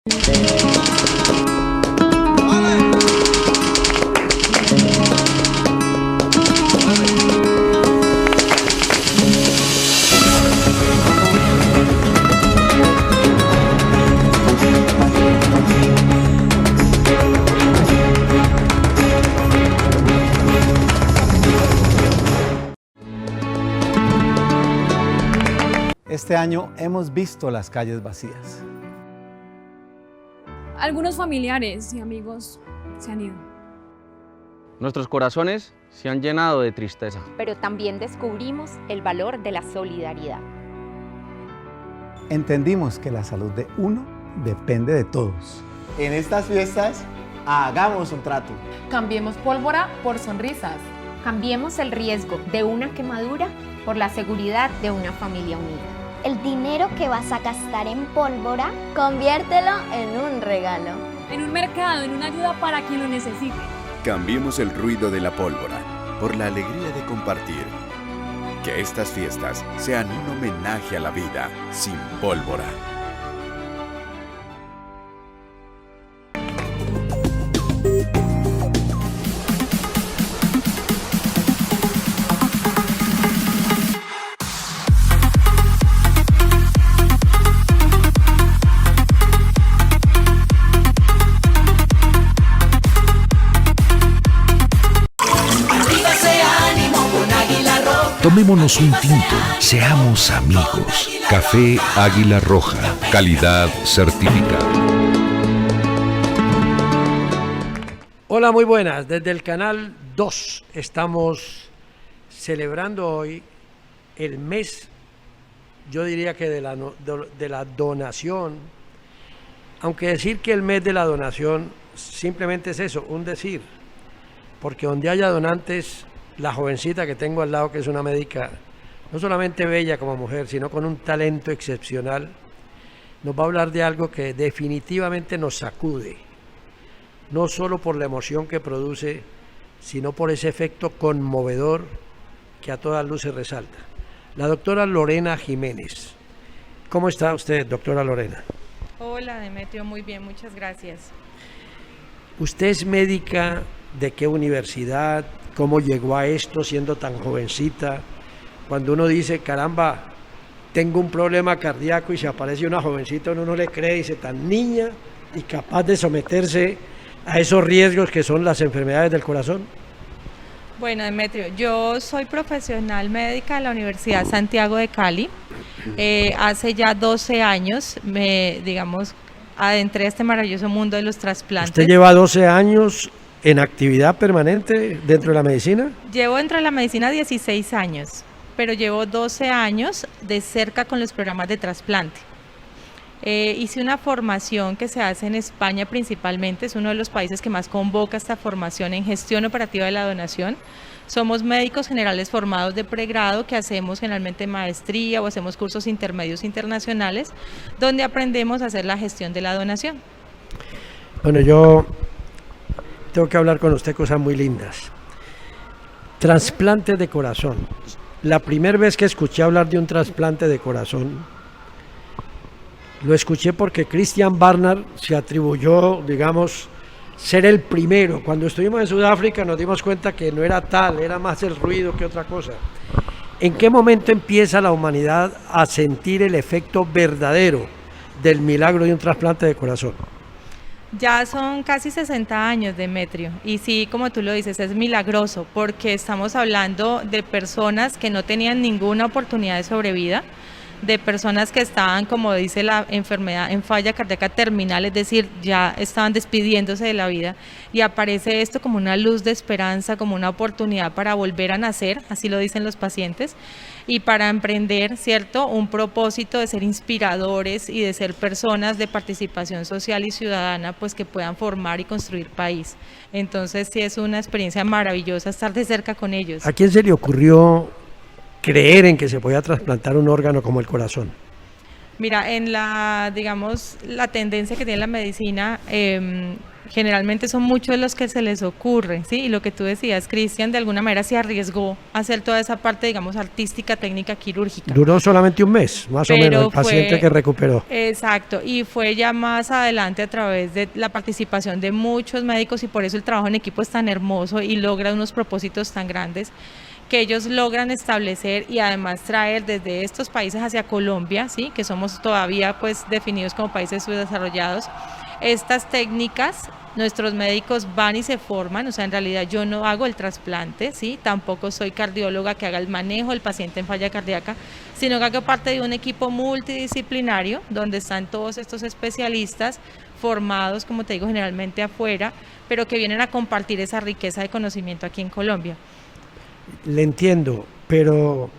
Este año hemos visto las calles vacías. Algunos familiares y amigos se han ido. Nuestros corazones se han llenado de tristeza. Pero también descubrimos el valor de la solidaridad. Entendimos que la salud de uno depende de todos. En estas fiestas, hagamos un trato. Cambiemos pólvora por sonrisas. Cambiemos el riesgo de una quemadura por la seguridad de una familia unida. El dinero que vas a gastar en pólvora, conviértelo en un regalo. En un mercado, en una ayuda para quien lo necesite. Cambiemos el ruido de la pólvora por la alegría de compartir. Que estas fiestas sean un homenaje a la vida sin pólvora. Tomémonos un tinto, seamos amigos. Café Águila Roja, calidad certificada. Hola, muy buenas. Desde el canal 2 estamos celebrando hoy el mes, yo diría que de la donación, aunque decir que el mes de la donación simplemente es eso, un decir, porque donde haya donantes, la jovencita que tengo al lado, que es una médica no solamente bella como mujer, sino con un talento excepcional, nos va a hablar de algo que definitivamente nos sacude, no solo por la emoción que produce, sino por ese efecto conmovedor que a todas luces resalta. La doctora Lorena Jiménez. ¿Cómo está usted, doctora Lorena? Hola, Demetrio, muy bien, muchas gracias. ¿Usted es médica de qué universidad? ¿Cómo llegó a esto siendo tan jovencita? Cuando uno dice, caramba, tengo un problema cardíaco y se aparece una jovencita, uno no le cree, dice, tan niña y capaz de someterse a esos riesgos que son las enfermedades del corazón. Bueno, Demetrio, yo soy profesional médica de la Universidad Santiago de Cali. Hace ya 12 años adentré a este maravilloso mundo de los trasplantes. ¿Usted lleva 12 años en actividad permanente dentro de la medicina? Llevo dentro de la medicina 16 años, pero llevo 12 años de cerca con los programas de trasplante. Hice una formación que se hace en España principalmente, es uno de los países que más convoca esta formación en gestión operativa de la donación. Somos médicos generales formados de pregrado que hacemos generalmente maestría o hacemos cursos intermedios internacionales donde aprendemos a hacer la gestión de la donación. Bueno, yo tengo que hablar con usted cosas muy lindas. Trasplante de corazón. La primera vez que escuché hablar de un trasplante de corazón, lo escuché porque Christian Barnard se atribuyó, digamos, ser el primero. Cuando estuvimos en Sudáfrica nos dimos cuenta que no era tal, era más el ruido que otra cosa. ¿En qué momento empieza la humanidad a sentir el efecto verdadero del milagro de un trasplante de corazón? Ya son casi 60 años, Demetrio, y sí, como tú lo dices, es milagroso porque estamos hablando de personas que no tenían ninguna oportunidad de sobrevida, de personas que estaban, como dice la enfermedad, en falla cardíaca terminal, es decir, ya estaban despidiéndose de la vida, y aparece esto como una luz de esperanza, como una oportunidad para volver a nacer, así lo dicen los pacientes, y para emprender, ¿cierto?, un propósito de ser inspiradores y de ser personas de participación social y ciudadana, pues que puedan formar y construir país. Entonces sí es una experiencia maravillosa estar de cerca con ellos. ¿A quién se le ocurrió creer en que se podía trasplantar un órgano como el corazón? Mira, en la tendencia que tiene la medicina, generalmente son muchos los que se les ocurre, ¿sí? Y lo que tú decías, Cristian, de alguna manera se arriesgó a hacer toda esa parte, digamos, artística, técnica, quirúrgica. Duró solamente un mes, más o menos, el paciente que recuperó. Exacto, y fue ya más adelante a través de la participación de muchos médicos, y por eso el trabajo en equipo es tan hermoso y logra unos propósitos tan grandes, que ellos logran establecer y además traer desde estos países hacia Colombia, ¿sí? Que somos todavía pues definidos como países subdesarrollados, estas técnicas. Nuestros médicos van y se forman, o sea, en realidad yo no hago el trasplante, ¿sí? Tampoco soy cardióloga que haga el manejo del paciente en falla cardíaca, sino que hago parte de un equipo multidisciplinario donde están todos estos especialistas formados, como te digo, generalmente afuera, pero que vienen a compartir esa riqueza de conocimiento aquí en Colombia. Le entiendo, pero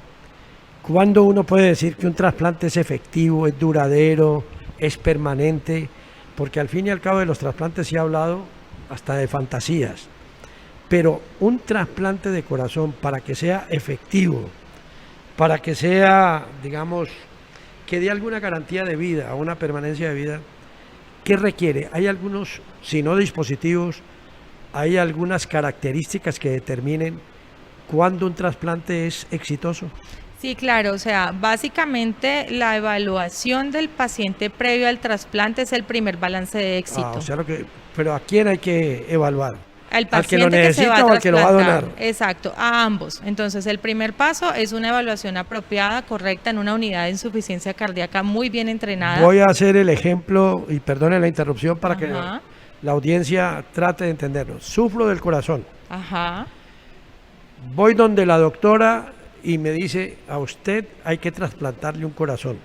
¿cuándo uno puede decir que un trasplante es efectivo, es duradero, es permanente? Porque al fin y al cabo de los trasplantes se ha hablado hasta de fantasías, pero un trasplante de corazón, para que sea efectivo, para que sea, digamos, que dé alguna garantía de vida, una permanencia de vida, ¿qué requiere? Hay algunos, si no dispositivos, hay algunas características que determinen cuándo un trasplante es exitoso. Sí, claro, o sea, básicamente la evaluación del paciente previo al trasplante es el primer balance de éxito. O sea, pero ¿a quién hay que evaluar? Al ¿Al que lo paciente que se va necesita a o al que lo va a trasplantar. donar? Exacto, a ambos. Entonces, el primer paso es una evaluación apropiada, correcta, en una unidad de insuficiencia cardíaca muy bien entrenada. Voy a hacer el ejemplo, y perdone la interrupción para que Ajá. la audiencia trate de entenderlo. Sufro del corazón. Ajá. Voy donde la doctora y me dice, a usted hay que trasplantarle un corazón.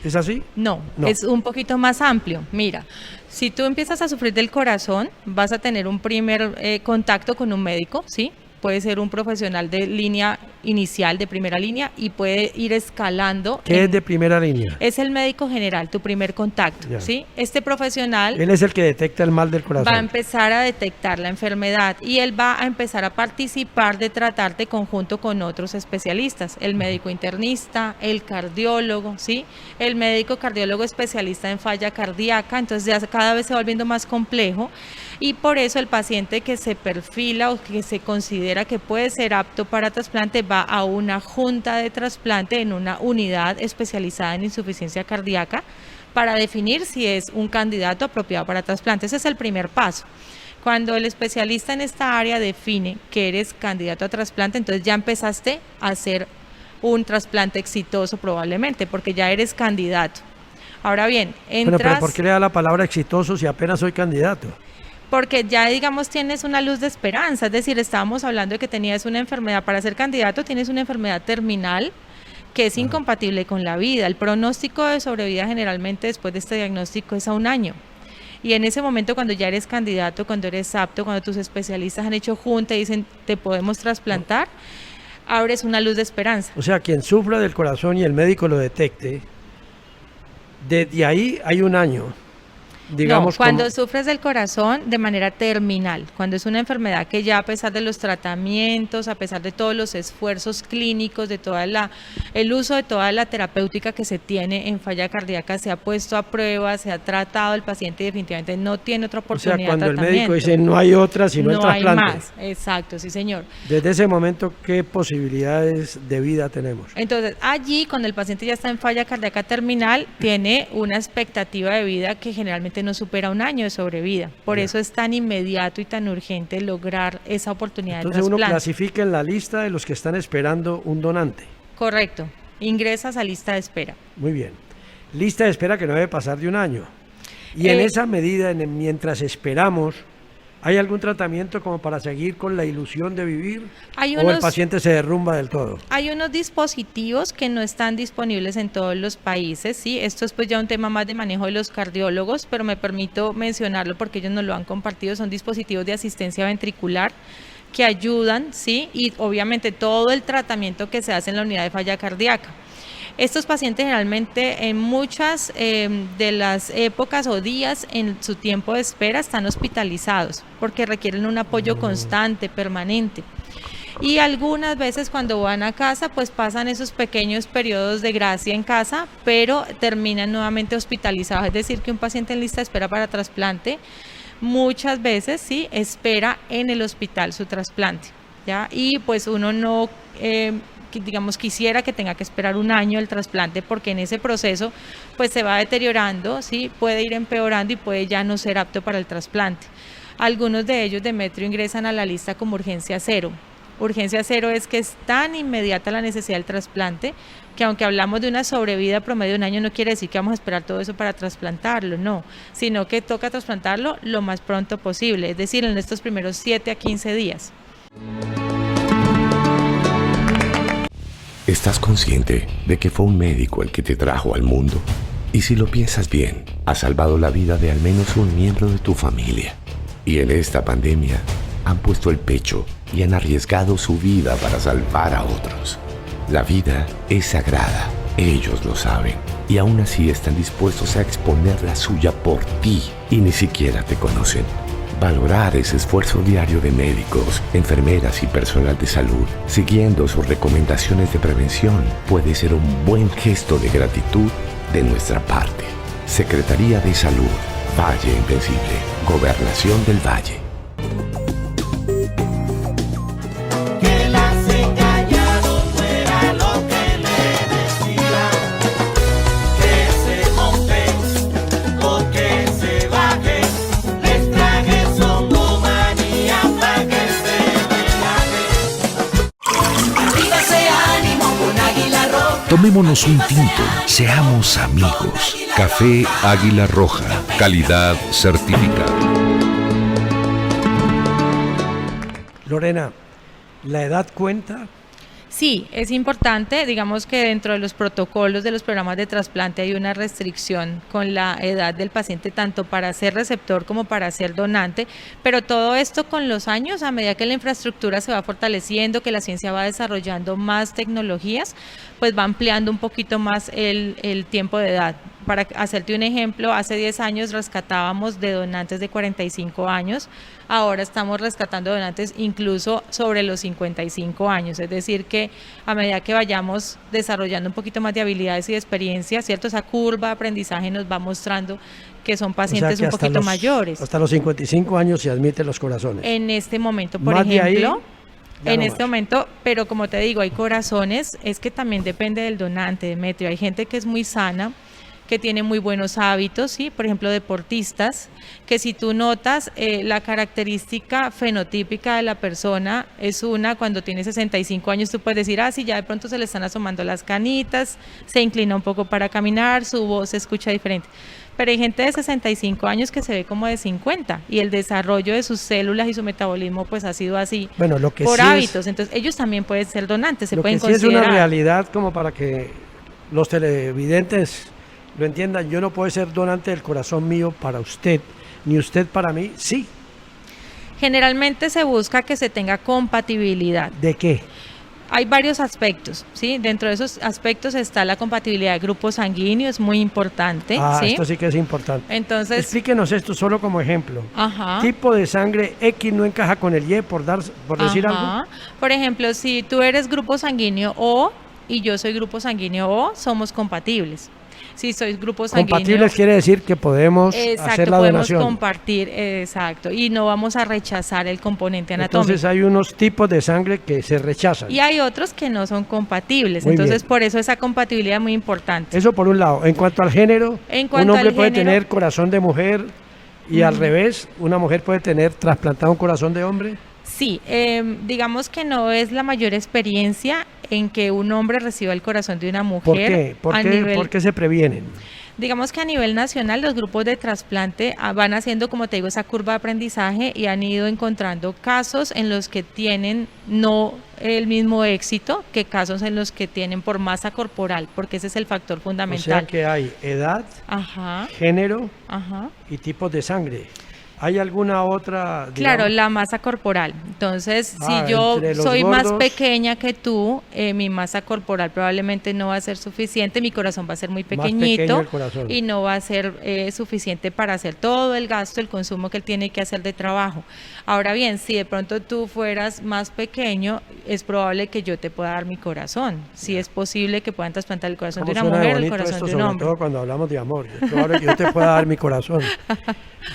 ¿Es así? No, es un poquito más amplio. Mira, si tú empiezas a sufrir del corazón, vas a tener un primer contacto con un médico, ¿sí? Puede ser un profesional de línea inicial, de primera línea, y puede ir escalando. ¿Qué es de primera línea? Es el médico general, tu primer contacto, Ya. ¿sí? Este profesional Él es el que detecta el mal del corazón. va a empezar a detectar la enfermedad y él va a empezar a participar de tratarte conjunto con otros especialistas, el médico internista, el cardiólogo, ¿sí? El médico cardiólogo especialista en falla cardíaca, entonces ya cada vez se va volviendo más complejo, y por eso el paciente que se perfila o que se considera que puede ser apto para trasplante va a una junta de trasplante en una unidad especializada en insuficiencia cardíaca para definir si es un candidato apropiado para trasplante. Ese es el primer paso. Cuando el especialista en esta área define que eres candidato a trasplante, entonces ya empezaste a hacer un trasplante exitoso probablemente, porque ya eres candidato. Ahora bien, entras... Bueno, pero ¿por qué le da la palabra exitoso si apenas soy candidato? Porque ya, digamos, tienes una luz de esperanza, es decir, estábamos hablando de que tenías una enfermedad para ser candidato, tienes una enfermedad terminal que es incompatible con la vida. El pronóstico de sobrevida generalmente después de este diagnóstico es a 1 año. Y en ese momento, cuando ya eres candidato, cuando eres apto, cuando tus especialistas han hecho junta y dicen, te podemos trasplantar, abres una luz de esperanza. O sea, quien sufra del corazón y el médico lo detecte, desde ahí hay 1 año. Digamos, no, cuando sufres del corazón de manera terminal, cuando es una enfermedad que ya a pesar de los tratamientos, a pesar de todos los esfuerzos clínicos, de toda el uso de toda la terapéutica que se tiene en falla cardíaca, se ha puesto a prueba, se ha tratado el paciente y definitivamente no tiene otra oportunidad. O sea, cuando de el tratamiento. médico dice no hay otra sino el trasplante. No hay más, exacto, sí señor. Desde ese momento, ¿qué posibilidades de vida tenemos? Entonces, allí, cuando el paciente ya está en falla cardíaca terminal, tiene una expectativa de vida que generalmente no supera 1 año de sobrevida. Por eso es tan inmediato y tan urgente lograr esa oportunidad de trasplante. Entonces uno clasifica en la lista de los que están esperando un donante. Correcto. Ingresas a lista de espera. Muy bien. Lista de espera que no debe pasar de 1 año. Y en esa medida, mientras esperamos, ¿hay algún tratamiento como para seguir con la ilusión de vivir? ¿O el paciente se derrumba del todo? Hay unos dispositivos que no están disponibles en todos los países, ¿sí? Esto es pues ya un tema más de manejo de los cardiólogos, pero me permito mencionarlo porque ellos nos lo han compartido. Son dispositivos de asistencia ventricular que ayudan, ¿sí? Y obviamente todo el tratamiento que se hace en la unidad de falla cardíaca. Estos pacientes generalmente en muchas de las épocas o días en su tiempo de espera están hospitalizados porque requieren un apoyo constante, permanente. Y algunas veces cuando van a casa pues pasan esos pequeños periodos de gracia en casa, pero terminan nuevamente hospitalizados. Es decir, que un paciente en lista de espera para trasplante muchas veces sí espera en el hospital su trasplante, ¿ya? Y pues uno no, digamos, quisiera que tenga que esperar un año el trasplante, porque en ese proceso pues se va deteriorando, ¿sí? Puede ir empeorando y puede ya no ser apto para el trasplante. Algunos de ellos, Demetrio, ingresan a la lista como urgencia cero. Urgencia cero es que es tan inmediata la necesidad del trasplante que, aunque hablamos de una sobrevida promedio de un año, no quiere decir que vamos a esperar todo eso para trasplantarlo, no, sino que toca trasplantarlo lo más pronto posible, es decir, en estos primeros 7 a 15 días. ¿Estás consciente de que fue un médico el que te trajo al mundo? Y si lo piensas bien, has salvado la vida de al menos un miembro de tu familia. Y en esta pandemia han puesto el pecho y han arriesgado su vida para salvar a otros. La vida es sagrada, ellos lo saben, y aún así están dispuestos a exponer la suya por ti y ni siquiera te conocen. Valorar ese esfuerzo diario de médicos, enfermeras y personal de salud, siguiendo sus recomendaciones de prevención, puede ser un buen gesto de gratitud de nuestra parte. Secretaría de Salud, Valle Invencible, Gobernación del Valle. Tomémonos un tinto, seamos amigos. Café Águila Roja, calidad certificada. Lorena, ¿la edad cuenta? Sí, es importante, digamos que dentro de los protocolos de los programas de trasplante hay una restricción con la edad del paciente, tanto para ser receptor como para ser donante, pero todo esto con los años, a medida que la infraestructura se va fortaleciendo, que la ciencia va desarrollando más tecnologías, pues va ampliando un poquito más el tiempo de edad. Para hacerte un ejemplo, hace 10 años rescatábamos de donantes de 45 años, ahora estamos rescatando donantes incluso sobre los 55 años, es decir que a medida que vayamos desarrollando un poquito más de habilidades y de experiencia, ¿cierto? Esa curva de aprendizaje nos va mostrando que son pacientes un poquito mayores. Hasta los 55 años se admiten los corazones. En este momento, por más ejemplo, en este momento, pero como te digo, hay corazones, es que también depende del donante, Demetrio, hay gente que es muy sana, que tiene muy buenos hábitos, ¿sí? Por ejemplo, deportistas, que si tú notas la característica fenotípica de la persona es una, cuando tiene 65 años tú puedes decir, sí, ya de pronto se le están asomando las canitas, se inclina un poco para caminar, su voz se escucha diferente. Pero hay gente de 65 años que se ve como de 50 y el desarrollo de sus células y su metabolismo pues ha sido así por sí hábitos. Entonces ellos también pueden ser donantes, se pueden considerar. Es una realidad como para que los televidentes lo entiendan, yo no puedo ser donante del corazón mío para usted, ni usted para mí, sí. Generalmente se busca que se tenga compatibilidad. ¿De qué? Hay varios aspectos, ¿sí? Dentro de esos aspectos está la compatibilidad de grupo sanguíneo, es muy importante. ¿sí? Esto sí que es importante. Entonces, explíquenos esto solo como ejemplo. Ajá. Tipo de sangre X no encaja con el Y, por decir algo. Por ejemplo, si tú eres grupo sanguíneo O y yo soy grupo sanguíneo O, somos compatibles. Si sois grupo sanguíneo. Compatibles quiere decir que podemos hacer la donación. Podemos compartir, exacto, y no vamos a rechazar el componente anatómico. Entonces hay unos tipos de sangre que se rechazan. Y hay otros que no son compatibles, muy entonces bien. Por eso esa compatibilidad es muy importante. Eso por un lado. En cuanto al género, un hombre puede tener corazón de mujer y al revés, una mujer puede tener trasplantado un corazón de hombre. Sí, digamos que no es la mayor experiencia en que un hombre reciba el corazón de una mujer. ¿Por qué? ¿Por qué se previenen? Digamos que a nivel nacional los grupos de trasplante van haciendo, como te digo, esa curva de aprendizaje y han ido encontrando casos en los que tienen no el mismo éxito que casos en los que tienen por masa corporal, porque ese es el factor fundamental. O sea que hay edad, género y tipos de sangre. ¿Hay alguna otra? Digamos? Claro, la masa corporal. Entonces, si yo soy más pequeña que tú, mi masa corporal probablemente no va a ser suficiente, mi corazón va a ser muy pequeñito y no va a ser suficiente para hacer todo el gasto, el consumo que él tiene que hacer de trabajo. Ahora bien, si de pronto tú fueras más pequeño, es probable que yo te pueda dar mi corazón. Si es posible que puedan trasplantar el corazón de una mujer o el corazón de un hombre. Sobre todo cuando hablamos de amor. Es probable que yo te pueda dar mi corazón.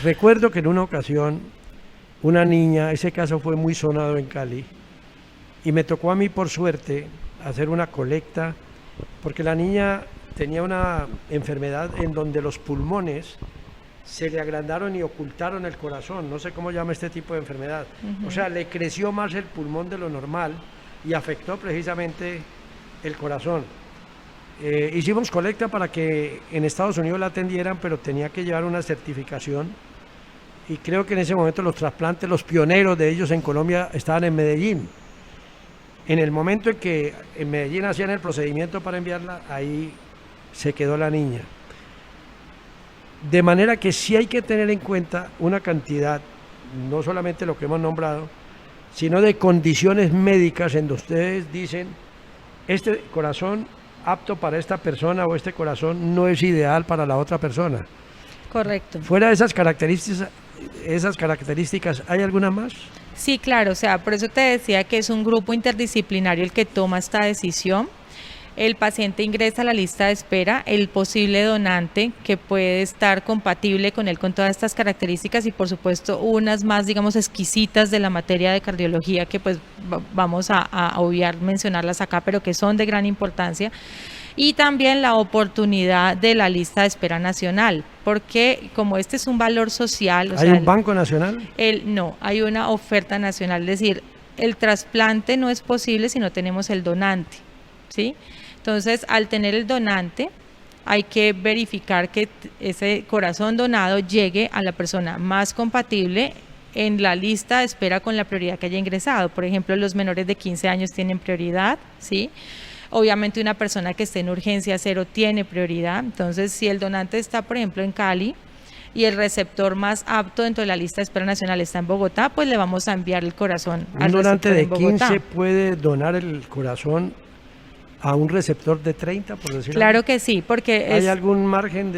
Recuerdo que en una ocasión una niña, ese caso fue muy sonado en Cali, y me tocó a mí por suerte hacer una colecta, porque la niña tenía una enfermedad en donde los pulmones se le agrandaron y ocultaron el corazón, no sé cómo llama este tipo de enfermedad. O sea, le creció más el pulmón de lo normal y afectó precisamente el corazón. Hicimos colecta para que en Estados Unidos la atendieran, pero tenía que llevar una certificación, y creo que en ese momento los trasplantes, los pioneros de ellos en Colombia estaban en Medellín. En el momento en que en Medellín hacían el procedimiento para enviarla, ahí se quedó la niña. De manera que sí hay que tener en cuenta una cantidad, no solamente lo que hemos nombrado, sino de condiciones médicas en donde ustedes dicen, este corazón apto para esta persona o este corazón no es ideal para la otra persona. Correcto. Fuera de esas características, ¿hay alguna más? Sí, claro, o sea, por eso te decía que es un grupo interdisciplinario el que toma esta decisión. El paciente ingresa a la lista de espera, el posible donante que puede estar compatible con él con todas estas características y por supuesto unas más, digamos, exquisitas de la materia de cardiología que pues vamos a obviar mencionarlas acá, pero que son de gran importancia. Y también la oportunidad de la lista de espera nacional, porque como este es un valor social... ¿Hay un banco nacional? No, hay una oferta nacional, es decir, el trasplante no es posible si no tenemos el donante, ¿sí? Entonces, al tener el donante, hay que verificar que ese corazón donado llegue a la persona más compatible en la lista de espera con la prioridad que haya ingresado. Por ejemplo, los menores de 15 años tienen prioridad, ¿sí? Obviamente una persona que esté en urgencia 0 tiene prioridad. Entonces, si el donante está, por ejemplo, en Cali y el receptor más apto dentro de la lista de espera nacional está en Bogotá, pues le vamos a enviar el corazón al ¿Un donante de en Bogotá. 15 puede donar el corazón a un receptor de 30, por decirlo? Claro que sí, porque ¿Hay algún margen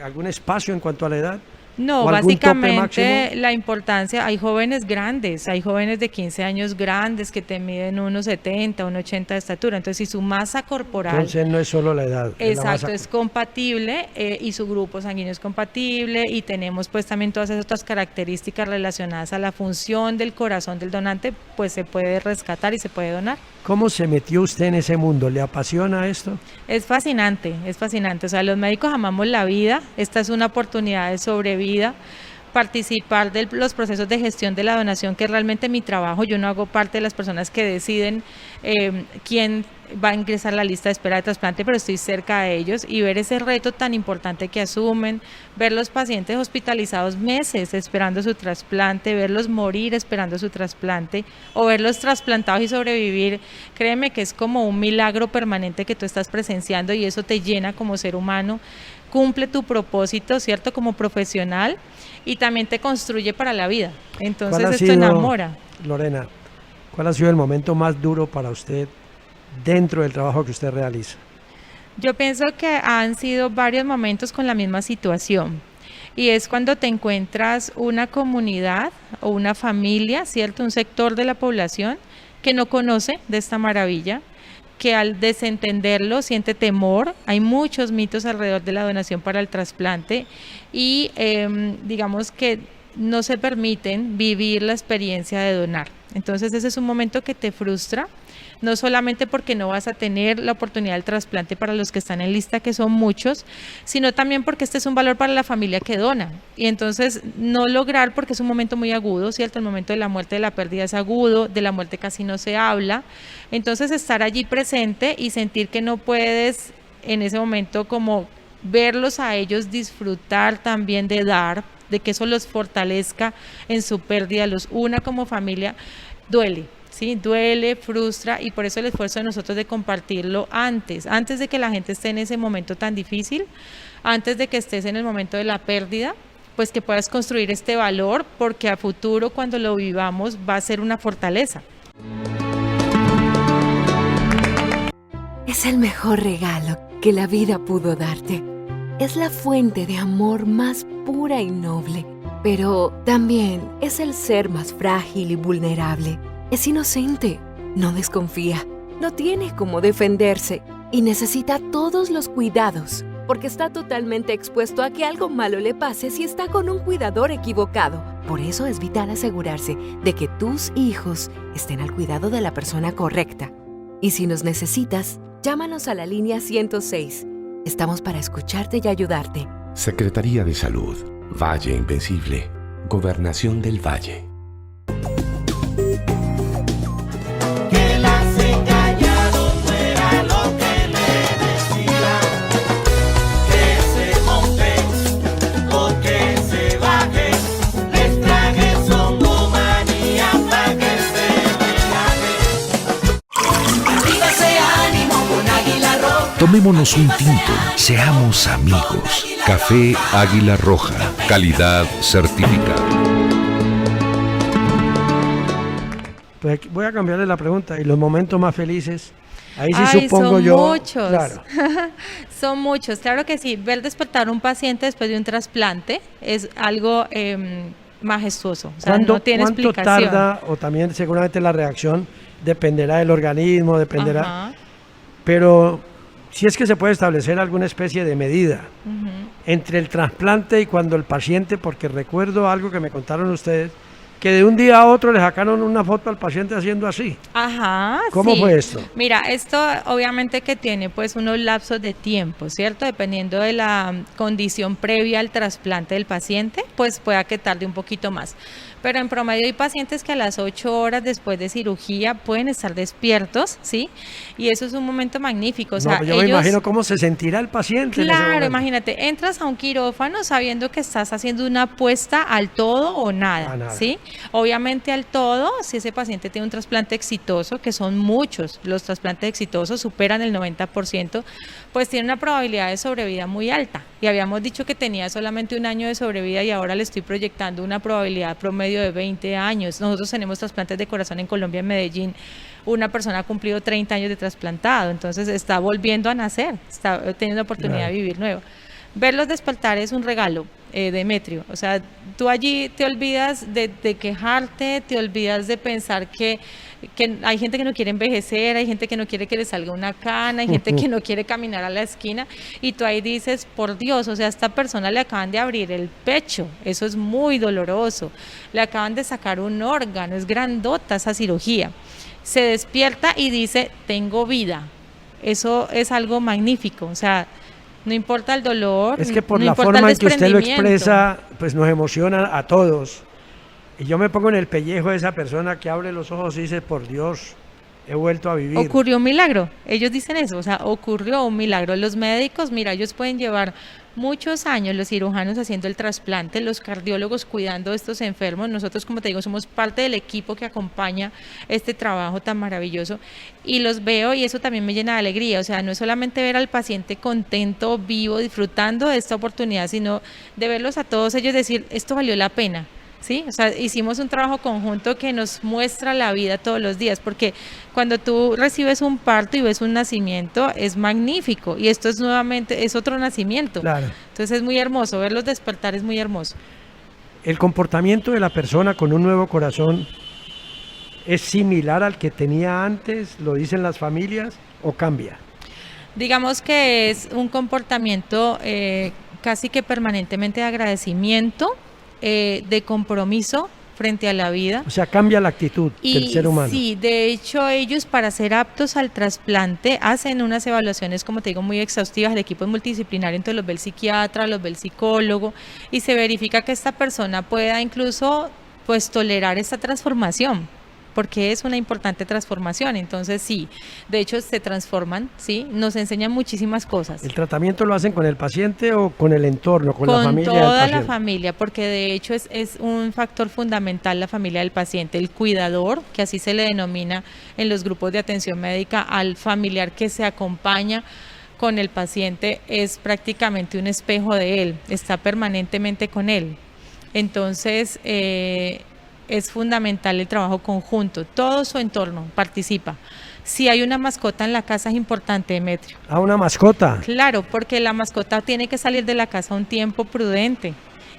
algún espacio en cuanto a la edad? No, básicamente la importancia, hay jóvenes grandes, hay jóvenes de 15 años grandes que te miden 1,70, 1,80 de estatura, entonces si su masa corporal... Entonces no es solo la edad. Exacto, es compatible y su grupo sanguíneo es compatible y tenemos pues también todas esas otras características relacionadas a la función del corazón del donante, pues se puede rescatar y se puede donar. ¿Cómo se metió usted en ese mundo? ¿Le apasiona esto? Es fascinante, o sea, los médicos amamos la vida, esta es una oportunidad de sobrevida, participar de los procesos de gestión de la donación, que es realmente mi trabajo. Yo no hago parte de las personas que deciden quién va a ingresar a la lista de espera de trasplante, pero estoy cerca de ellos y ver ese reto tan importante que asumen, ver los pacientes hospitalizados meses esperando su trasplante, verlos morir esperando su trasplante o verlos trasplantados y sobrevivir, créeme que es como un milagro permanente que tú estás presenciando y eso te llena como ser humano, cumple tu propósito, ¿cierto?, como profesional y también te construye para la vida, entonces esto enamora. Lorena, ¿cuál ha sido el momento más duro para usted dentro del trabajo que usted realiza? Yo pienso que han sido varios momentos con la misma situación y es cuando te encuentras una comunidad o una familia, ¿cierto?, un sector de la población que no conoce de esta maravilla, que al desentenderlo siente temor. Hay muchos mitos alrededor de la donación para el trasplante y digamos que no se permiten vivir la experiencia de donar. Entonces ese es un momento que te frustra, no solamente porque no vas a tener la oportunidad del trasplante para los que están en lista, que son muchos, sino también porque este es un valor para la familia que dona. Y entonces no lograr, porque es un momento muy agudo, ¿cierto? El momento de la muerte, de la pérdida es agudo, de la muerte casi no se habla. Entonces estar allí presente y sentir que no puedes en ese momento como verlos a ellos disfrutar también de dar, de que eso los fortalezca en su pérdida, los una como familia, duele. Sí, duele, frustra y por eso el esfuerzo de nosotros de compartirlo antes de que la gente esté en ese momento tan difícil, antes de que estés en el momento de la pérdida, pues que puedas construir este valor porque a futuro cuando lo vivamos va a ser una fortaleza. Es el mejor regalo que la vida pudo darte. Es la fuente de amor más pura y noble, pero también es el ser más frágil y vulnerable. Es inocente, no desconfía, no tiene cómo defenderse y necesita todos los cuidados porque está totalmente expuesto a que algo malo le pase si está con un cuidador equivocado. Por eso es vital asegurarse de que tus hijos estén al cuidado de la persona correcta. Y si nos necesitas, llámanos a la línea 106. Estamos para escucharte y ayudarte. Secretaría de Salud, Valle Invencible, Gobernación del Valle. Tomémonos un tinto, seamos amigos. Café Águila Roja, calidad certificada. Pues voy a cambiarle la pregunta. ¿Y los momentos más felices? Ahí sí Ay, supongo son yo. Muchos. Claro. Son muchos, claro que sí. Ver despertar un paciente después de un trasplante es algo majestuoso. O sea, no tiene ¿Cuánto explicación. tarda? O también seguramente la reacción dependerá del organismo, dependerá. Ajá. Pero si es que se puede establecer alguna especie de medida entre el trasplante y cuando el paciente, porque recuerdo algo que me contaron ustedes, que de un día a otro le sacaron una foto al paciente haciendo así. Ajá, ¿Cómo sí. fue esto? Mira, esto obviamente que tiene pues unos lapsos de tiempo, ¿cierto? Dependiendo de la condición previa al trasplante del paciente, pues pueda que tarde un poquito más. Pero en promedio hay pacientes que a las 8 horas después de cirugía pueden estar despiertos, ¿sí? Y eso es un momento magnífico. O sea, yo me imagino cómo se sentirá el paciente. Claro, imagínate, entras a un quirófano sabiendo que estás haciendo una apuesta al todo o nada, ¿sí? Obviamente al todo, si ese paciente tiene un trasplante exitoso, que son muchos, los trasplantes exitosos superan el 90%, pues tiene una probabilidad de sobrevida muy alta. Y habíamos dicho que tenía solamente 1 año de sobrevida y ahora le estoy proyectando una probabilidad promedio de 20 años. Nosotros tenemos trasplantes de corazón en Colombia, en Medellín. Una persona ha cumplido 30 años de trasplantado, entonces está volviendo a nacer, está teniendo oportunidad de vivir nuevo. Verlos despertar es un regalo, Demetrio. O sea, tú allí te olvidas de quejarte, te olvidas de pensar que hay gente que no quiere envejecer, hay gente que no quiere que le salga una cana, hay gente que no quiere caminar a la esquina, y tú ahí dices, por Dios, o sea, a esta persona le acaban de abrir el pecho, eso es muy doloroso, le acaban de sacar un órgano, es grandota esa cirugía. Se despierta y dice, tengo vida. Eso es algo magnífico, o sea, no importa el dolor. Es que por no la importa forma el en que usted lo desprendimiento. expresa, pues nos emociona a todos. Y yo me pongo en el pellejo de esa persona que abre los ojos y dice, por Dios, he vuelto a vivir. Ocurrió un milagro, ellos dicen eso, o sea, ocurrió un milagro. Los médicos, mira, ellos pueden llevar muchos años, los cirujanos haciendo el trasplante, los cardiólogos cuidando de estos enfermos. Nosotros, como te digo, somos parte del equipo que acompaña este trabajo tan maravilloso y los veo y eso también me llena de alegría. O sea, no es solamente ver al paciente contento, vivo, disfrutando de esta oportunidad, sino de verlos a todos ellos decir, esto valió la pena. Sí, o sea, hicimos un trabajo conjunto que nos muestra la vida todos los días, porque cuando tú recibes un parto y ves un nacimiento es magnífico y esto es nuevamente, es otro nacimiento. Claro. Entonces es muy hermoso, verlos despertar es muy hermoso. ¿El comportamiento de la persona con un nuevo corazón es similar al que tenía antes, lo dicen las familias, o cambia? Digamos que es un comportamiento casi que permanentemente de agradecimiento, de compromiso frente a la vida. O sea, cambia la actitud del ser humano. Sí, de hecho ellos para ser aptos al trasplante hacen unas evaluaciones, como te digo, muy exhaustivas. El equipo es multidisciplinario, entonces los ve el psiquiatra, los ve el psicólogo y se verifica que esta persona pueda incluso pues tolerar esta transformación, porque es una importante transformación. Entonces sí, de hecho se transforman, sí, nos enseñan muchísimas cosas. ¿El tratamiento lo hacen con el paciente o con el entorno, con la familia del toda paciente? la familia, porque de hecho es un factor fundamental la familia del paciente, el cuidador, que así se le denomina en los grupos de atención médica al familiar que se acompaña con el paciente, es prácticamente un espejo de él, está permanentemente con él. Entonces es fundamental el trabajo conjunto, todo su entorno participa. Si hay una mascota en la casa es importante, Demetrio. ¿Ah, una mascota? Claro, porque la mascota tiene que salir de la casa un tiempo prudente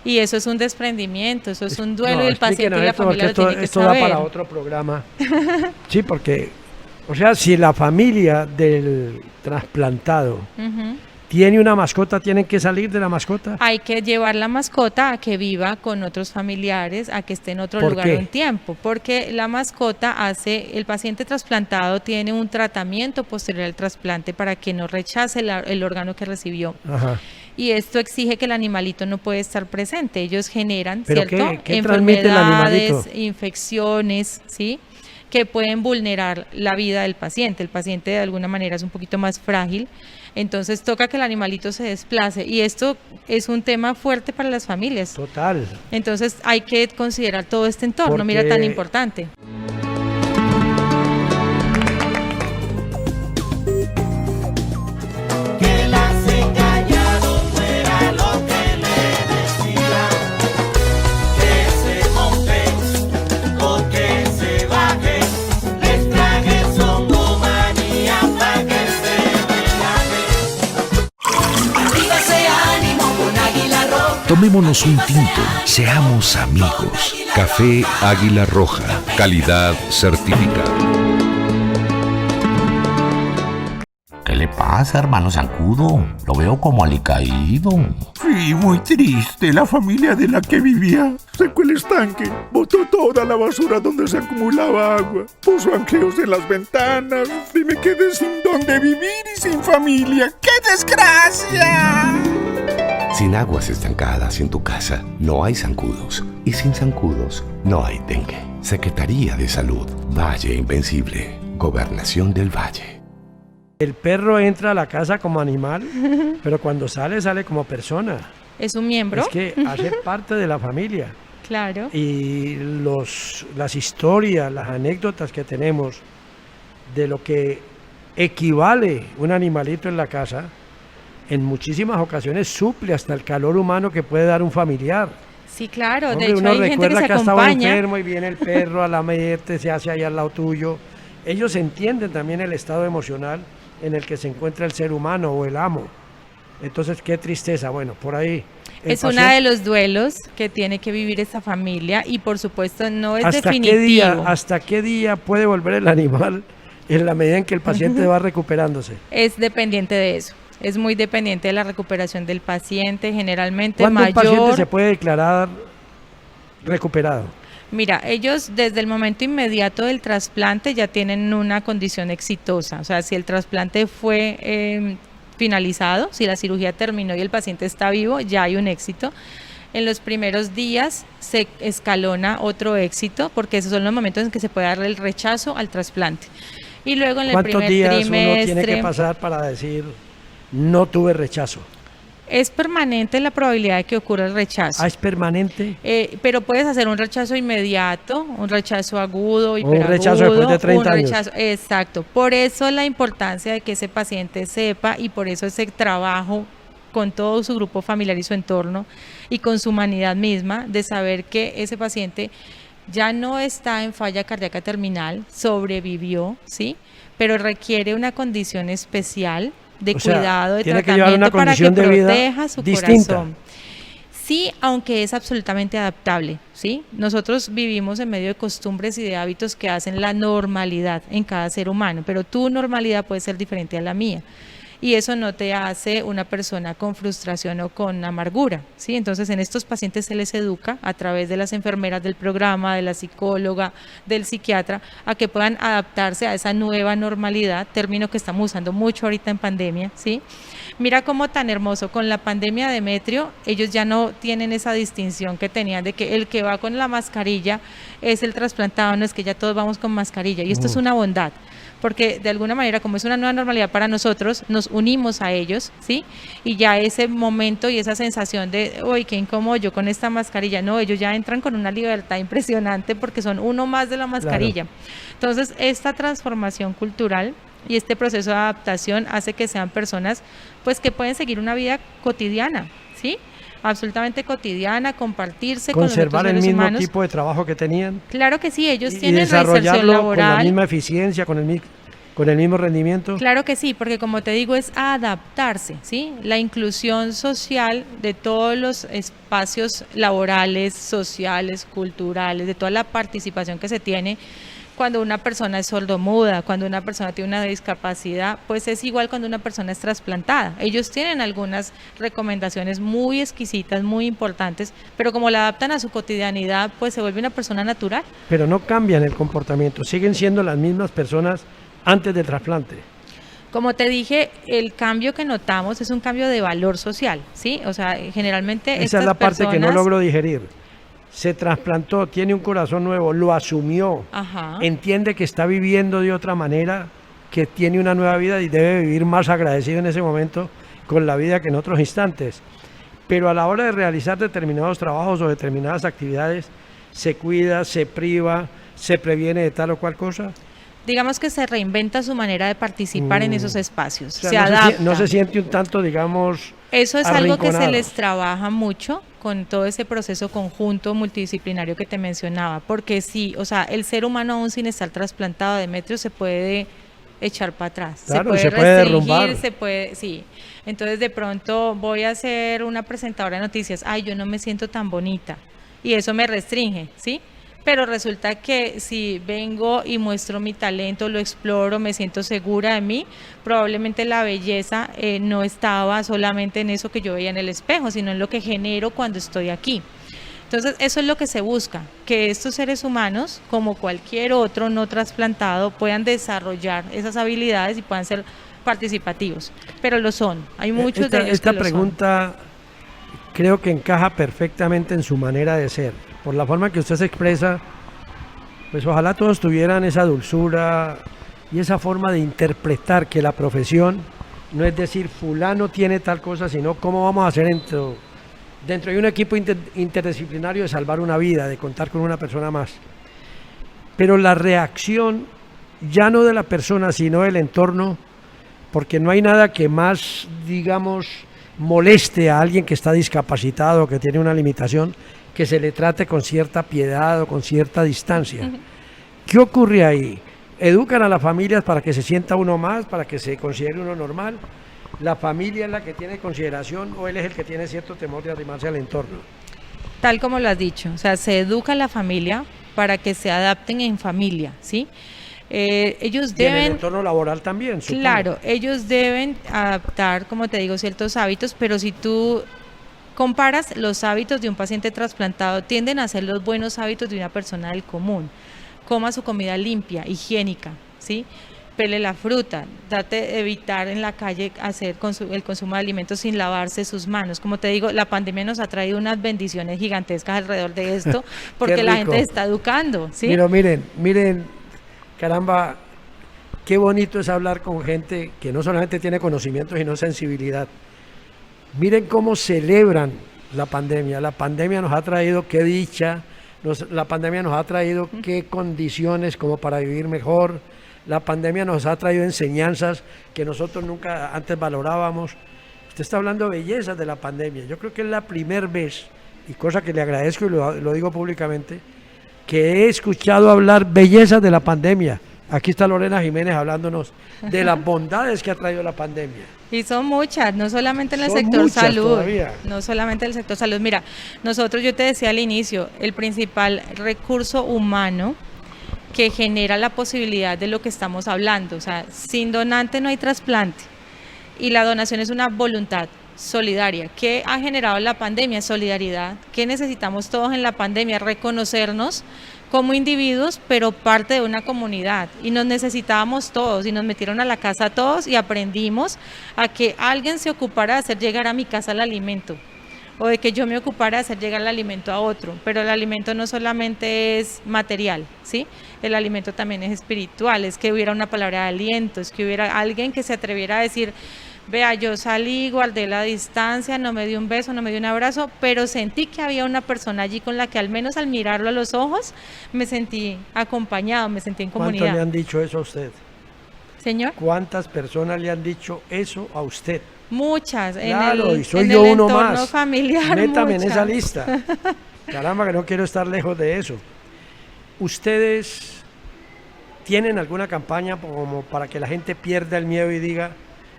y eso es un desprendimiento, eso es un duelo y el paciente y la familia lo tiene que esto saber. da para otro programa. Sí, porque, o sea, si la familia del trasplantado tiene una mascota, tienen que salir de la mascota. Hay que llevar la mascota a que viva con otros familiares, a que esté en otro ¿Por lugar qué? un tiempo, porque la mascota el paciente trasplantado tiene un tratamiento posterior al trasplante para que no rechace el órgano que recibió. Ajá. Y esto exige que el animalito no puede estar presente. Ellos generan, ¿Pero ¿cierto? qué transmite el Enfermedades, animalito? infecciones, ¿sí? Que pueden vulnerar la vida del paciente. El paciente de alguna manera es un poquito más frágil, entonces toca que el animalito se desplace y esto es un tema fuerte para las familias. Total. Entonces hay que considerar todo este entorno, mira, tan importante. Tomémonos un tinto, seamos amigos. Café Águila Roja, calidad certificada. ¿Qué le pasa, hermano Zancudo? Lo veo como alicaído. Sí, muy triste. La familia de la que vivía secó el estanque, botó toda la basura donde se acumulaba agua, puso anqueos en las ventanas y me quedé sin dónde vivir y sin familia. ¡Qué desgracia! Sin aguas estancadas en tu casa, no hay zancudos. Y sin zancudos, no hay dengue. Secretaría de Salud, Valle Invencible, Gobernación del Valle. El perro entra a la casa como animal, pero cuando sale, sale como persona. Es un miembro. Es que hace parte de la familia. Claro. Y las historias, las anécdotas que tenemos de lo que equivale un animalito en la casa, en muchísimas ocasiones suple hasta el calor humano que puede dar un familiar. Sí, claro. Hombre, de hecho, uno hay gente que recuerda se que ha estado acompaña. enfermo y viene el perro a lamerte, se hace ahí al lado tuyo. Ellos entienden también el estado emocional en el que se encuentra el ser humano o el amo. Entonces, qué tristeza. Bueno, por ahí. Es uno de los duelos que tiene que vivir esta familia y por supuesto no es ¿Hasta definitivo. ¿Hasta qué día puede volver el animal en la medida en que el paciente va recuperándose? Es dependiente de eso. Es muy dependiente de la recuperación del paciente, generalmente ¿Cuándo mayor. un paciente se puede declarar recuperado? Mira, ellos desde el momento inmediato del trasplante ya tienen una condición exitosa, o sea, si el trasplante fue finalizado, si la cirugía terminó y el paciente está vivo, ya hay un éxito. En los primeros días se escalona otro éxito, porque esos son los momentos en que se puede darle el rechazo al trasplante. Y luego en el primer ¿Cuántos días trimestre uno tiene que pasar para decir no tuve rechazo? es permanente la probabilidad de que ocurra el rechazo. Ah, es permanente. Pero puedes hacer un rechazo inmediato, un rechazo agudo, hiperagudo. Un rechazo después de 30 años. Exacto. Por eso la importancia de que ese paciente sepa y por eso ese trabajo con todo su grupo familiar y su entorno y con su humanidad misma, de saber que ese paciente ya no está en falla cardíaca terminal, sobrevivió, ¿sí? Pero requiere una condición especial de cuidado, de tratamiento para que proteja su corazón. Sí, aunque es absolutamente adaptable, ¿sí? Nosotros vivimos en medio de costumbres y de hábitos que hacen la normalidad en cada ser humano, pero tu normalidad puede ser diferente a la mía. Y eso no te hace una persona con frustración o con amargura, ¿sí? Entonces en estos pacientes se les educa a través de las enfermeras del programa, de la psicóloga, del psiquiatra, a que puedan adaptarse a esa nueva normalidad, término que estamos usando mucho ahorita en pandemia, ¿sí? Mira cómo tan hermoso, con la pandemia de Demetrio, ellos ya no tienen esa distinción que tenían de que el que va con la mascarilla es el trasplantado, no es que ya todos vamos con mascarilla, y esto es una bondad. Porque de alguna manera, como es una nueva normalidad para nosotros, nos unimos a ellos, ¿sí? Y ya ese momento y esa sensación de, uy, qué incómodo yo con esta mascarilla, no, ellos ya entran con una libertad impresionante porque son uno más de la mascarilla. Claro. Entonces, esta transformación cultural y este proceso de adaptación hace que sean personas, pues, que pueden seguir una vida cotidiana, ¿sí? Absolutamente cotidiana, compartirse con los otros seres humanos. ¿Conservar el mismo tipo de trabajo que tenían? Claro que sí, ellos tienen reinserción laboral. ¿Con la misma eficiencia, con el mismo rendimiento? Claro que sí, porque como te digo, es adaptarse, ¿sí? La inclusión social de todos los espacios laborales, sociales, culturales, de toda la participación que se tiene. cuando una persona es sordomuda, cuando una persona tiene una discapacidad, pues es igual cuando una persona es trasplantada. Ellos tienen algunas recomendaciones muy exquisitas, muy importantes, pero como la adaptan a su cotidianidad, pues se vuelve una persona natural. Pero no cambian el comportamiento, siguen siendo las mismas personas antes del trasplante. Como te dije, el cambio que notamos es un cambio de valor social, ¿sí? O sea, generalmente esa es la parte que no logro digerir. Se trasplantó, tiene un corazón nuevo, lo asumió, entiende que está viviendo de otra manera, que tiene una nueva vida y debe vivir más agradecido en ese momento con la vida que en otros instantes. Pero a la hora de realizar determinados trabajos o determinadas actividades, se cuida, se priva, se previene de tal o cual cosa. Digamos que se reinventa su manera de participar en esos espacios, o sea, se adapta. No se siente un tanto, digamos, eso es algo que se arrinconado. les trabaja mucho con todo ese proceso conjunto multidisciplinario que te mencionaba, porque sí, o sea, el ser humano aún sin estar trasplantado, Demetrio, se puede echar para atrás, claro, se puede derrumbar, se puede, sí. Entonces de pronto voy a ser una presentadora de noticias, ay, yo no me siento tan bonita, y eso me restringe, ¿sí? Pero resulta que si vengo y muestro mi talento, lo exploro, me siento segura de mí, probablemente la belleza no estaba solamente en eso que yo veía en el espejo, sino en lo que genero cuando estoy aquí. Entonces eso es lo que se busca, que estos seres humanos, como cualquier otro no trasplantado, puedan desarrollar esas habilidades y puedan ser participativos, pero lo son, hay muchos de ellos esta que lo pregunta creo que encaja perfectamente en su manera de ser. Por la forma que usted se expresa, pues ojalá todos tuvieran esa dulzura y esa forma de interpretar que la profesión no es decir fulano tiene tal cosa, sino cómo vamos a hacer dentro de un equipo interdisciplinario de salvar una vida, de contar con una persona más. Pero la reacción ya no de la persona, sino del entorno, porque no hay nada que más, digamos, moleste a alguien que está discapacitado, que tiene una limitación, que se le trate con cierta piedad o con cierta distancia. ¿Qué ocurre ahí? ¿Educan a las familias para que se sienta uno más, para que se considere uno normal? ¿La familia es la que tiene consideración o él es el que tiene cierto temor de arrimarse al entorno? Tal como lo has dicho, o sea, se educa a la familia para que se adapten en familia, ¿sí? Ellos deben... Y en el entorno laboral también, supongo. Claro, ellos deben adaptar, como te digo, ciertos hábitos, pero si tú comparas los hábitos de un paciente trasplantado, tienden a ser los buenos hábitos de una persona del común. Coma su comida limpia, higiénica, ¿sí? Pele la fruta, trate de evitar en la calle hacer el consumo de alimentos sin lavarse sus manos. Como te digo, la pandemia nos ha traído unas bendiciones gigantescas alrededor de esto, porque la gente se está educando, ¿sí? Pero miren, caramba, qué bonito es hablar con gente que no solamente tiene conocimientos, sino sensibilidad. Miren cómo celebran la pandemia. La pandemia nos ha traído qué dicha, la pandemia nos ha traído qué condiciones como para vivir mejor. La pandemia nos ha traído enseñanzas que nosotros nunca antes valorábamos. Usted está hablando de bellezas de la pandemia. Yo creo que es la primera vez, y cosa que le agradezco y lo digo públicamente, que he escuchado hablar bellezas de la pandemia. Aquí está Lorena Jiménez hablándonos de las bondades que ha traído la pandemia. Y son muchas, no solamente en el Son sector muchas salud, todavía. no solamente en el sector salud. Mira, nosotros, yo te decía al inicio, el principal recurso humano que genera la posibilidad de lo que estamos hablando, o sea, sin donante no hay trasplante, y la donación es una voluntad solidaria. ¿Qué ha generado la pandemia? Solidaridad. ¿Qué necesitamos todos en la pandemia? Reconocernos como individuos, pero parte de una comunidad, y nos necesitábamos todos, y nos metieron a la casa todos, y aprendimos a que alguien se ocupara de hacer llegar a mi casa el alimento, o de que yo me ocupara de hacer llegar el alimento a otro, pero el alimento no solamente es material, ¿sí? El alimento también es espiritual, es que hubiera una palabra de aliento, es que hubiera alguien que se atreviera a decir, vea, yo salí, guardé la distancia, no me dio un beso, no me dio un abrazo, pero sentí que había una persona allí con la que al menos al mirarlo a los ojos me sentí acompañado, me sentí en comunidad. ¿Cuántos le han dicho eso a usted? Señor. ¿Cuántas personas le han dicho eso a usted? Muchas. Claro, en y soy en yo el uno entorno más. familiar, Métame en muchas. esa lista. Caramba, que no quiero estar lejos de eso. ¿Ustedes tienen alguna campaña como para que la gente pierda el miedo y diga,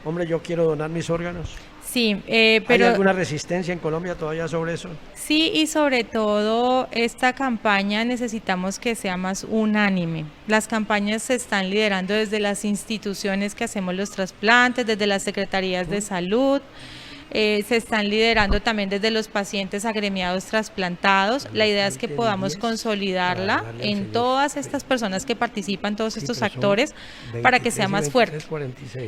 hombre, yo quiero donar mis órganos? Sí, ¿Hay pero alguna resistencia en Colombia todavía sobre eso? sí, y sobre todo esta campaña necesitamos que sea más unánime. Las campañas se están liderando desde las instituciones que hacemos los trasplantes, desde las secretarías de salud. Se están liderando también desde los pacientes agremiados trasplantados. La idea es que podamos consolidarla en todas estas personas que participan, todos estos actores, para que sea más fuerte.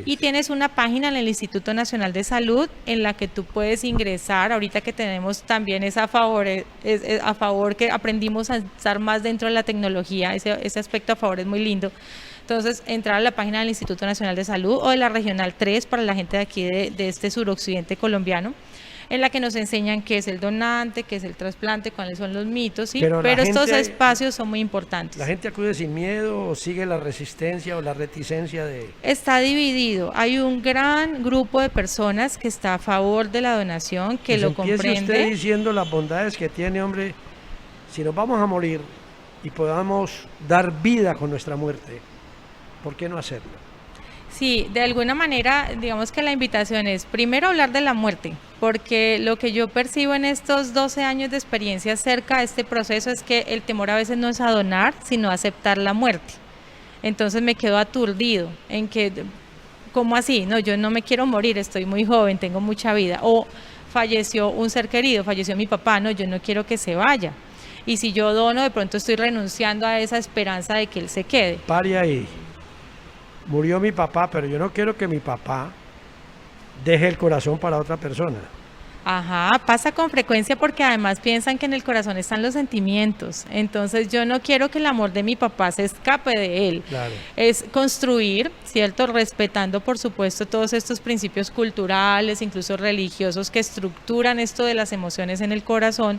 Y tienes una página en el Instituto Nacional de Salud en la que tú puedes ingresar, ahorita que tenemos también esa a favor que aprendimos a estar más dentro de la tecnología, ese aspecto a favor es muy lindo. Entonces, entrar a la página del Instituto Nacional de Salud o de la Regional 3 para la gente de aquí de este suroccidente colombiano, en la que nos enseñan qué es el donante, qué es el trasplante, cuáles son los mitos, ¿sí? Pero estos espacios son muy importantes. ¿La gente acude sin miedo o sigue la resistencia o la reticencia de...? Está dividido. Hay un gran grupo de personas que está a favor de la donación, que lo comprende. Usted diciendo las bondades que tiene, hombre, si nos vamos a morir y podamos dar vida con nuestra muerte, ¿por qué no hacerlo? Sí, de alguna manera, digamos que la invitación es primero hablar de la muerte, porque lo que yo percibo en estos 12 años de experiencia cerca de este proceso es que el temor a veces no es a donar, sino a aceptar la muerte. Entonces me quedo aturdido en que, ¿cómo así? No, yo no me quiero morir, estoy muy joven, tengo mucha vida. O falleció un ser querido, falleció mi papá, no, yo no quiero que se vaya. Y si yo dono, de pronto estoy renunciando a esa esperanza de que él se quede. Pare ahí. Murió mi papá, pero yo no quiero que mi papá deje el corazón para otra persona. Ajá, pasa con frecuencia porque además piensan que en el corazón están los sentimientos. Entonces yo no quiero que el amor de mi papá se escape de él. Claro. Es construir, ¿cierto? Respetando por supuesto todos estos principios culturales, incluso religiosos que estructuran esto de las emociones en el corazón,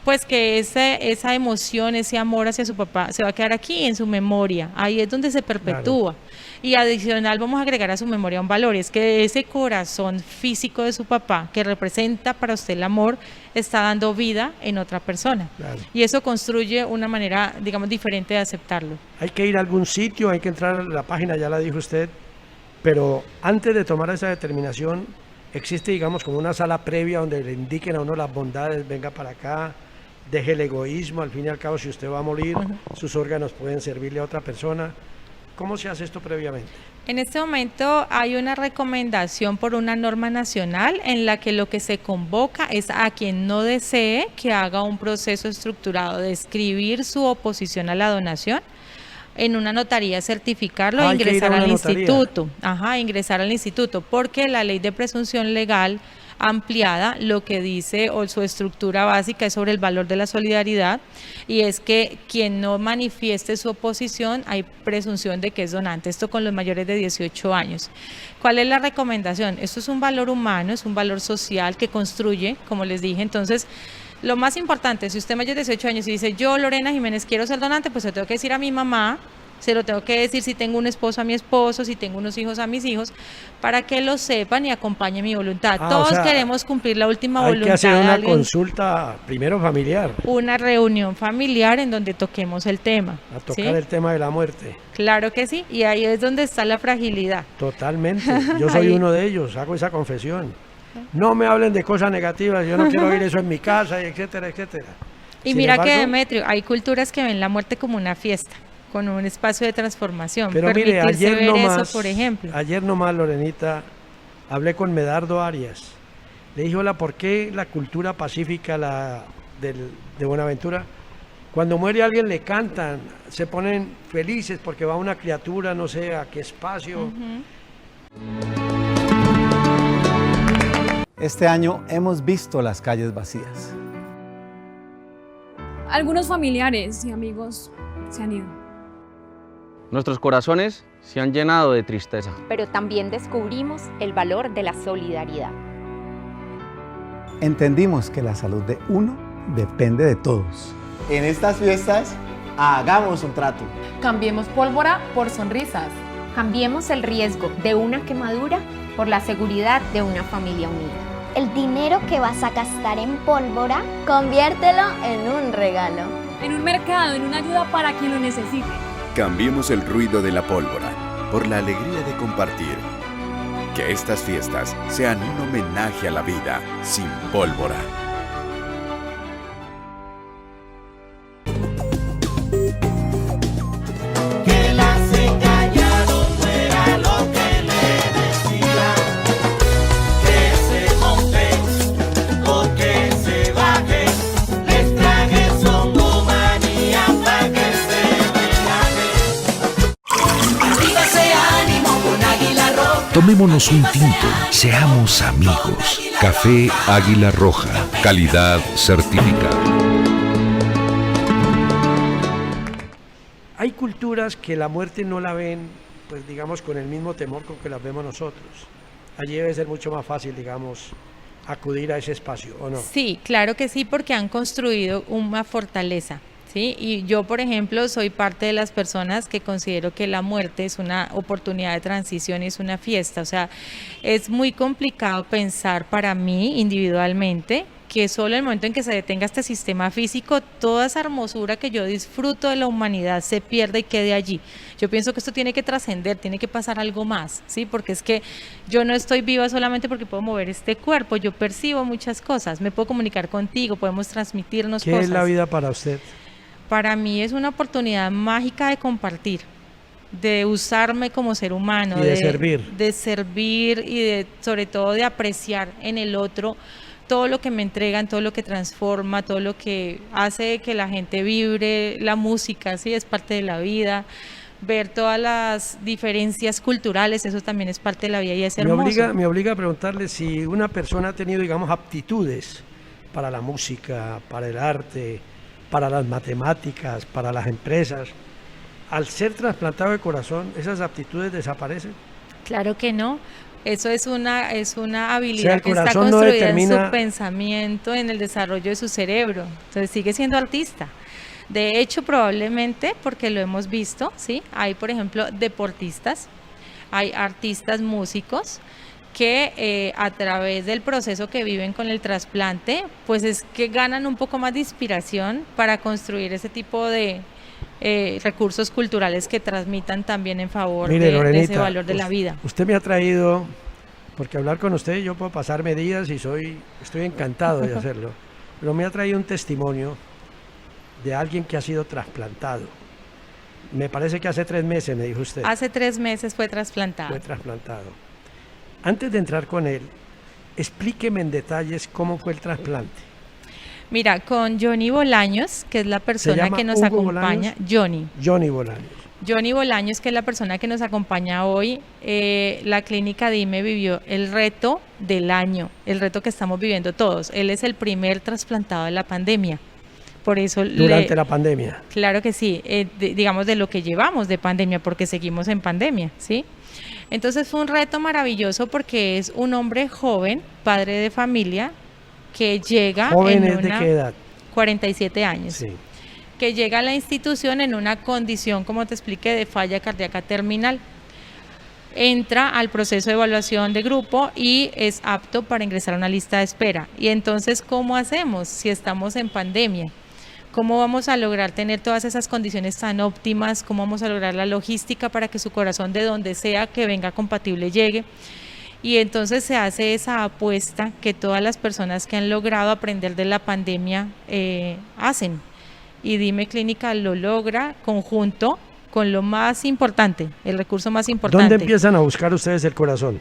pues que esa emoción, ese amor hacia su papá se va a quedar aquí en su memoria. Ahí es donde se perpetúa. Claro. Y adicional vamos a agregar a su memoria un valor, es que ese corazón físico de su papá, que representa para usted el amor, está dando vida en otra persona. Claro. Y eso construye una manera, digamos, diferente de aceptarlo. Hay que ir a algún sitio, hay que entrar a la página, ya la dijo usted, pero antes de tomar esa determinación, existe, digamos, como una sala previa donde le indiquen a uno las bondades, venga para acá, deje el egoísmo, al fin y al cabo, si usted va a morir, sus órganos pueden servirle a otra persona. ¿Cómo se hace esto previamente? En este momento hay una recomendación por una norma nacional en la que lo que se convoca es a quien no desee que haga un proceso estructurado de escribir su oposición a la donación, en una notaría certificarlo e ingresar al instituto. Ajá, ingresar al instituto, porque la ley de presunción legal ampliada lo que dice, o su estructura básica, es sobre el valor de la solidaridad, y es que quien no manifieste su oposición hay presunción de que es donante, esto con los mayores de 18 años. ¿Cuál es la recomendación? Esto es un valor humano, es un valor social que construye, como les dije. Entonces lo más importante, si usted mayor de 18 años y dice yo, Lorena Jiménez, quiero ser donante, pues yo tengo que decir a mi mamá, se lo tengo que decir si tengo un esposo a mi esposo, si tengo unos hijos a mis hijos, para que lo sepan y acompañen mi voluntad. Todos queremos cumplir la última voluntad. Hay que hacer una consulta primero familiar. Una reunión familiar en donde toquemos el tema. A tocar el tema de la muerte. Claro que sí, y ahí es donde está la fragilidad. Totalmente, yo soy uno de ellos, hago esa confesión. No me hablen de cosas negativas, yo no quiero oír eso en mi casa, etcétera, etcétera. Y mira que, Demetrio, hay culturas que ven la muerte como una fiesta, con un espacio de transformación. Pero mire, ayer nomás, eso, por ejemplo. Ayer nomás, Lorenita, hablé con Medardo Arias. Le dije, hola, ¿por qué la cultura pacífica de Buenaventura, cuando muere alguien le cantan, se ponen felices porque va una criatura, no sé a qué espacio? Este año hemos visto las calles vacías. Algunos familiares y amigos se han ido. Nuestros corazones se han llenado de tristeza. Pero también descubrimos el valor de la solidaridad. Entendimos que la salud de uno depende de todos. En estas fiestas, hagamos un trato. Cambiemos pólvora por sonrisas. Cambiemos el riesgo de una quemadura por la seguridad de una familia unida. El dinero que vas a gastar en pólvora, conviértelo en un regalo. En un mercado, en una ayuda para quien lo necesite. Cambiemos el ruido de la pólvora por la alegría de compartir. Que estas fiestas sean un homenaje a la vida sin pólvora. Que las engañaron no era lo que le decía. Que se monten o que se bajen. Les traje son manía para que se relajen. Arriba ese ánimo con Águila Roja. Tomémonos un tinto, seamos amigos. Café Águila Roja, calidad certificada. Hay culturas que la muerte no la ven, pues digamos, con el mismo temor con que las vemos nosotros. Allí debe ser mucho más fácil, digamos, acudir a ese espacio, ¿o no? Sí, claro que sí, porque han construido una fortaleza. ¿Sí? Y yo, por ejemplo, soy parte de las personas que considero que la muerte es una oportunidad de transición y es una fiesta. O sea, es muy complicado pensar para mí individualmente que solo en el momento en que se detenga este sistema físico, toda esa hermosura que yo disfruto de la humanidad se pierda y quede allí. Yo pienso que esto tiene que trascender, tiene que pasar algo más, ¿sí? Porque es que yo no estoy viva solamente porque puedo mover este cuerpo, yo percibo muchas cosas, me puedo comunicar contigo, podemos transmitirnos ¿Qué cosas. es la vida para usted? Para mí es una oportunidad mágica de compartir, de usarme como ser humano, Y de servir. De servir y de, sobre todo de apreciar en el otro todo lo que me entregan, todo lo que transforma, todo lo que hace que la gente vibre, la música, sí, es parte de la vida, ver todas las diferencias culturales, eso también es parte de la vida y es hermoso. Me obliga a preguntarle si una persona ha tenido, digamos, aptitudes para la música, para el arte, para las matemáticas, para las empresas. Al ser trasplantado de corazón, ¿esas aptitudes desaparecen? Claro que no. Eso es una habilidad, O sea, el que está corazón no construida en determina- su pensamiento, en el desarrollo de su cerebro. Entonces sigue siendo artista. De hecho, probablemente, porque lo hemos visto, ¿sí? Hay, por ejemplo, deportistas, hay artistas músicos que a través del proceso que viven con el trasplante, pues es que ganan un poco más de inspiración para construir ese tipo de recursos culturales que transmitan también en favor Mire, de Lorenita, ese valor de la vida. Usted me ha traído, porque hablar con usted yo puedo pasarme días y estoy encantado de hacerlo, pero me ha traído un testimonio de alguien que ha sido trasplantado. Me parece que hace 3 meses, me dijo usted. Hace 3 meses fue trasplantado. Fue trasplantado. Antes de entrar con él, explíqueme en detalles cómo fue el trasplante. Mira, con Johnny Bolaños, que es la persona llama que nos Hugo acompaña, Bolaños? Johnny Bolaños. Johnny Bolaños, que es la persona que nos acompaña hoy, la clínica DIME vivió el reto del año, el reto que estamos viviendo todos. Él es el primer trasplantado de la pandemia. Por eso Durante la pandemia. Claro que sí, digamos de lo que llevamos de pandemia, porque seguimos en pandemia, ¿sí? Entonces fue un reto maravilloso porque es un hombre joven, padre de familia, que llega ¿Jóvenes de qué edad? 47 años. Sí. Que llega a la institución en una condición, como te expliqué, de falla cardíaca terminal. Entra al proceso de evaluación de grupo y es apto para ingresar a una lista de espera. Y entonces, ¿cómo hacemos si estamos en pandemia? ¿Cómo vamos a lograr tener todas esas condiciones tan óptimas? ¿Cómo vamos a lograr la logística para que su corazón, de donde sea que venga compatible, llegue? Y entonces se hace esa apuesta que todas las personas que han logrado aprender de la pandemia hacen. Y Dime Clínica lo logra conjunto con lo más importante, el recurso más importante. ¿Dónde empiezan a buscar ustedes el corazón?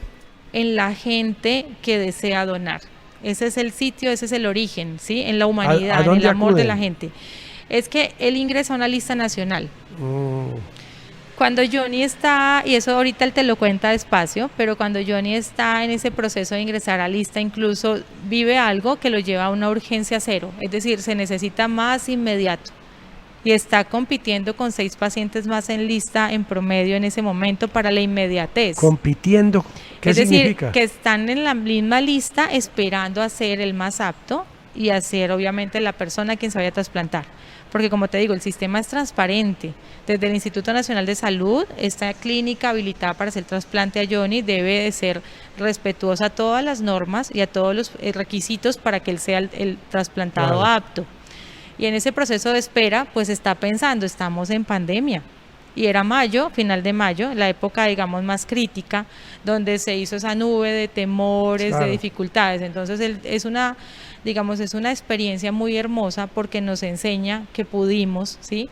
En la gente que desea donar. Ese es el sitio, ese es el origen, ¿sí? En la humanidad, en el amor de la gente. Es que él ingresa a una lista nacional. Cuando Johnny está, y eso ahorita él te lo cuenta despacio, pero cuando Johnny está en ese proceso de ingresar a lista, incluso vive algo que lo lleva a una urgencia cero, es decir, se necesita más inmediato. Y está compitiendo con 6 pacientes más en lista en promedio en ese momento para la inmediatez. Compitiendo, ¿qué significa? Es decir, que están en la misma lista esperando a ser el más apto y a ser obviamente la persona a quien se vaya a trasplantar. Porque como te digo, el sistema es transparente. Desde el Instituto Nacional de Salud, esta clínica habilitada para hacer trasplante a Johnny debe de ser respetuosa a todas las normas y a todos los requisitos para que él sea el trasplantado apto. Y en ese proceso de espera, pues está pensando, estamos en pandemia. y era mayo, final de mayo, la época digamos más crítica, donde se hizo esa nube de temores, Claro. de dificultades. Entonces es una, digamos, es una experiencia muy hermosa porque nos enseña que pudimos, ¿sí?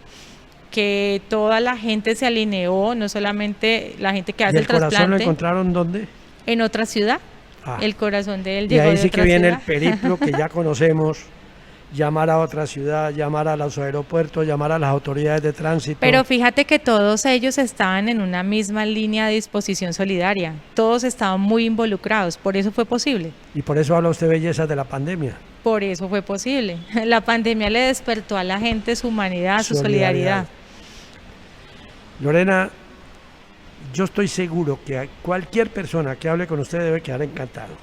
Que toda la gente se alineó, no solamente la gente que ¿Y hace el el corazón lo trasplante, encontraron dónde? en otra ciudad. Ah. El corazón de él Y llegó ahí de sí que otra viene ciudad. el periplo que ya conocemos, llamar a otra ciudad, llamar a los aeropuertos, llamar a las autoridades de tránsito. Pero fíjate que todos ellos estaban en una misma línea de disposición solidaria, todos estaban muy involucrados, por eso fue posible. Y por eso habla usted belleza de la pandemia. Por eso fue posible. La pandemia le despertó a la gente su humanidad, su solidaridad. Lorena, yo estoy seguro que cualquier persona que hable con usted debe quedar encantado,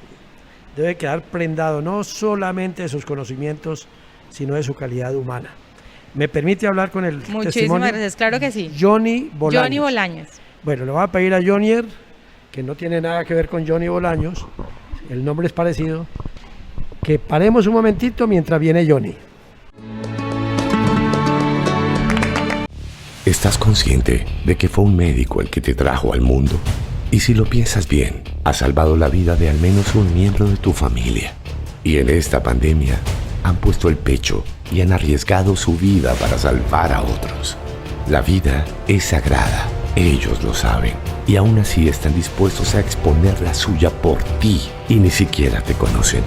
debe quedar prendado no solamente de sus conocimientos, sino de su calidad humana. ¿Me permite hablar con el Muchísimas testimonio? gracias, claro que sí. Johnny Bolaños. Johnny Bolaños. Bueno, le voy a pedir a Jonier, que no tiene nada que ver con Johnny Bolaños, el nombre es parecido, que paremos un momentito mientras viene Johnny. ¿Estás consciente de que fue un médico el que te trajo al mundo? Y si lo piensas bien, ha salvado la vida de al menos un miembro de tu familia. Y en esta pandemia han puesto el pecho y han arriesgado su vida para salvar a otros. La vida es sagrada, ellos lo saben, y aún así están dispuestos a exponer la suya por ti y ni siquiera te conocen.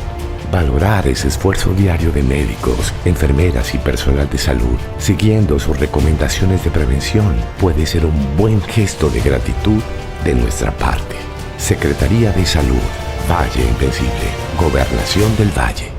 Valorar ese esfuerzo diario de médicos, enfermeras y personal de salud, siguiendo sus recomendaciones de prevención, puede ser un buen gesto de gratitud de nuestra parte. Secretaría de Salud, Valle Invencible, Gobernación del Valle.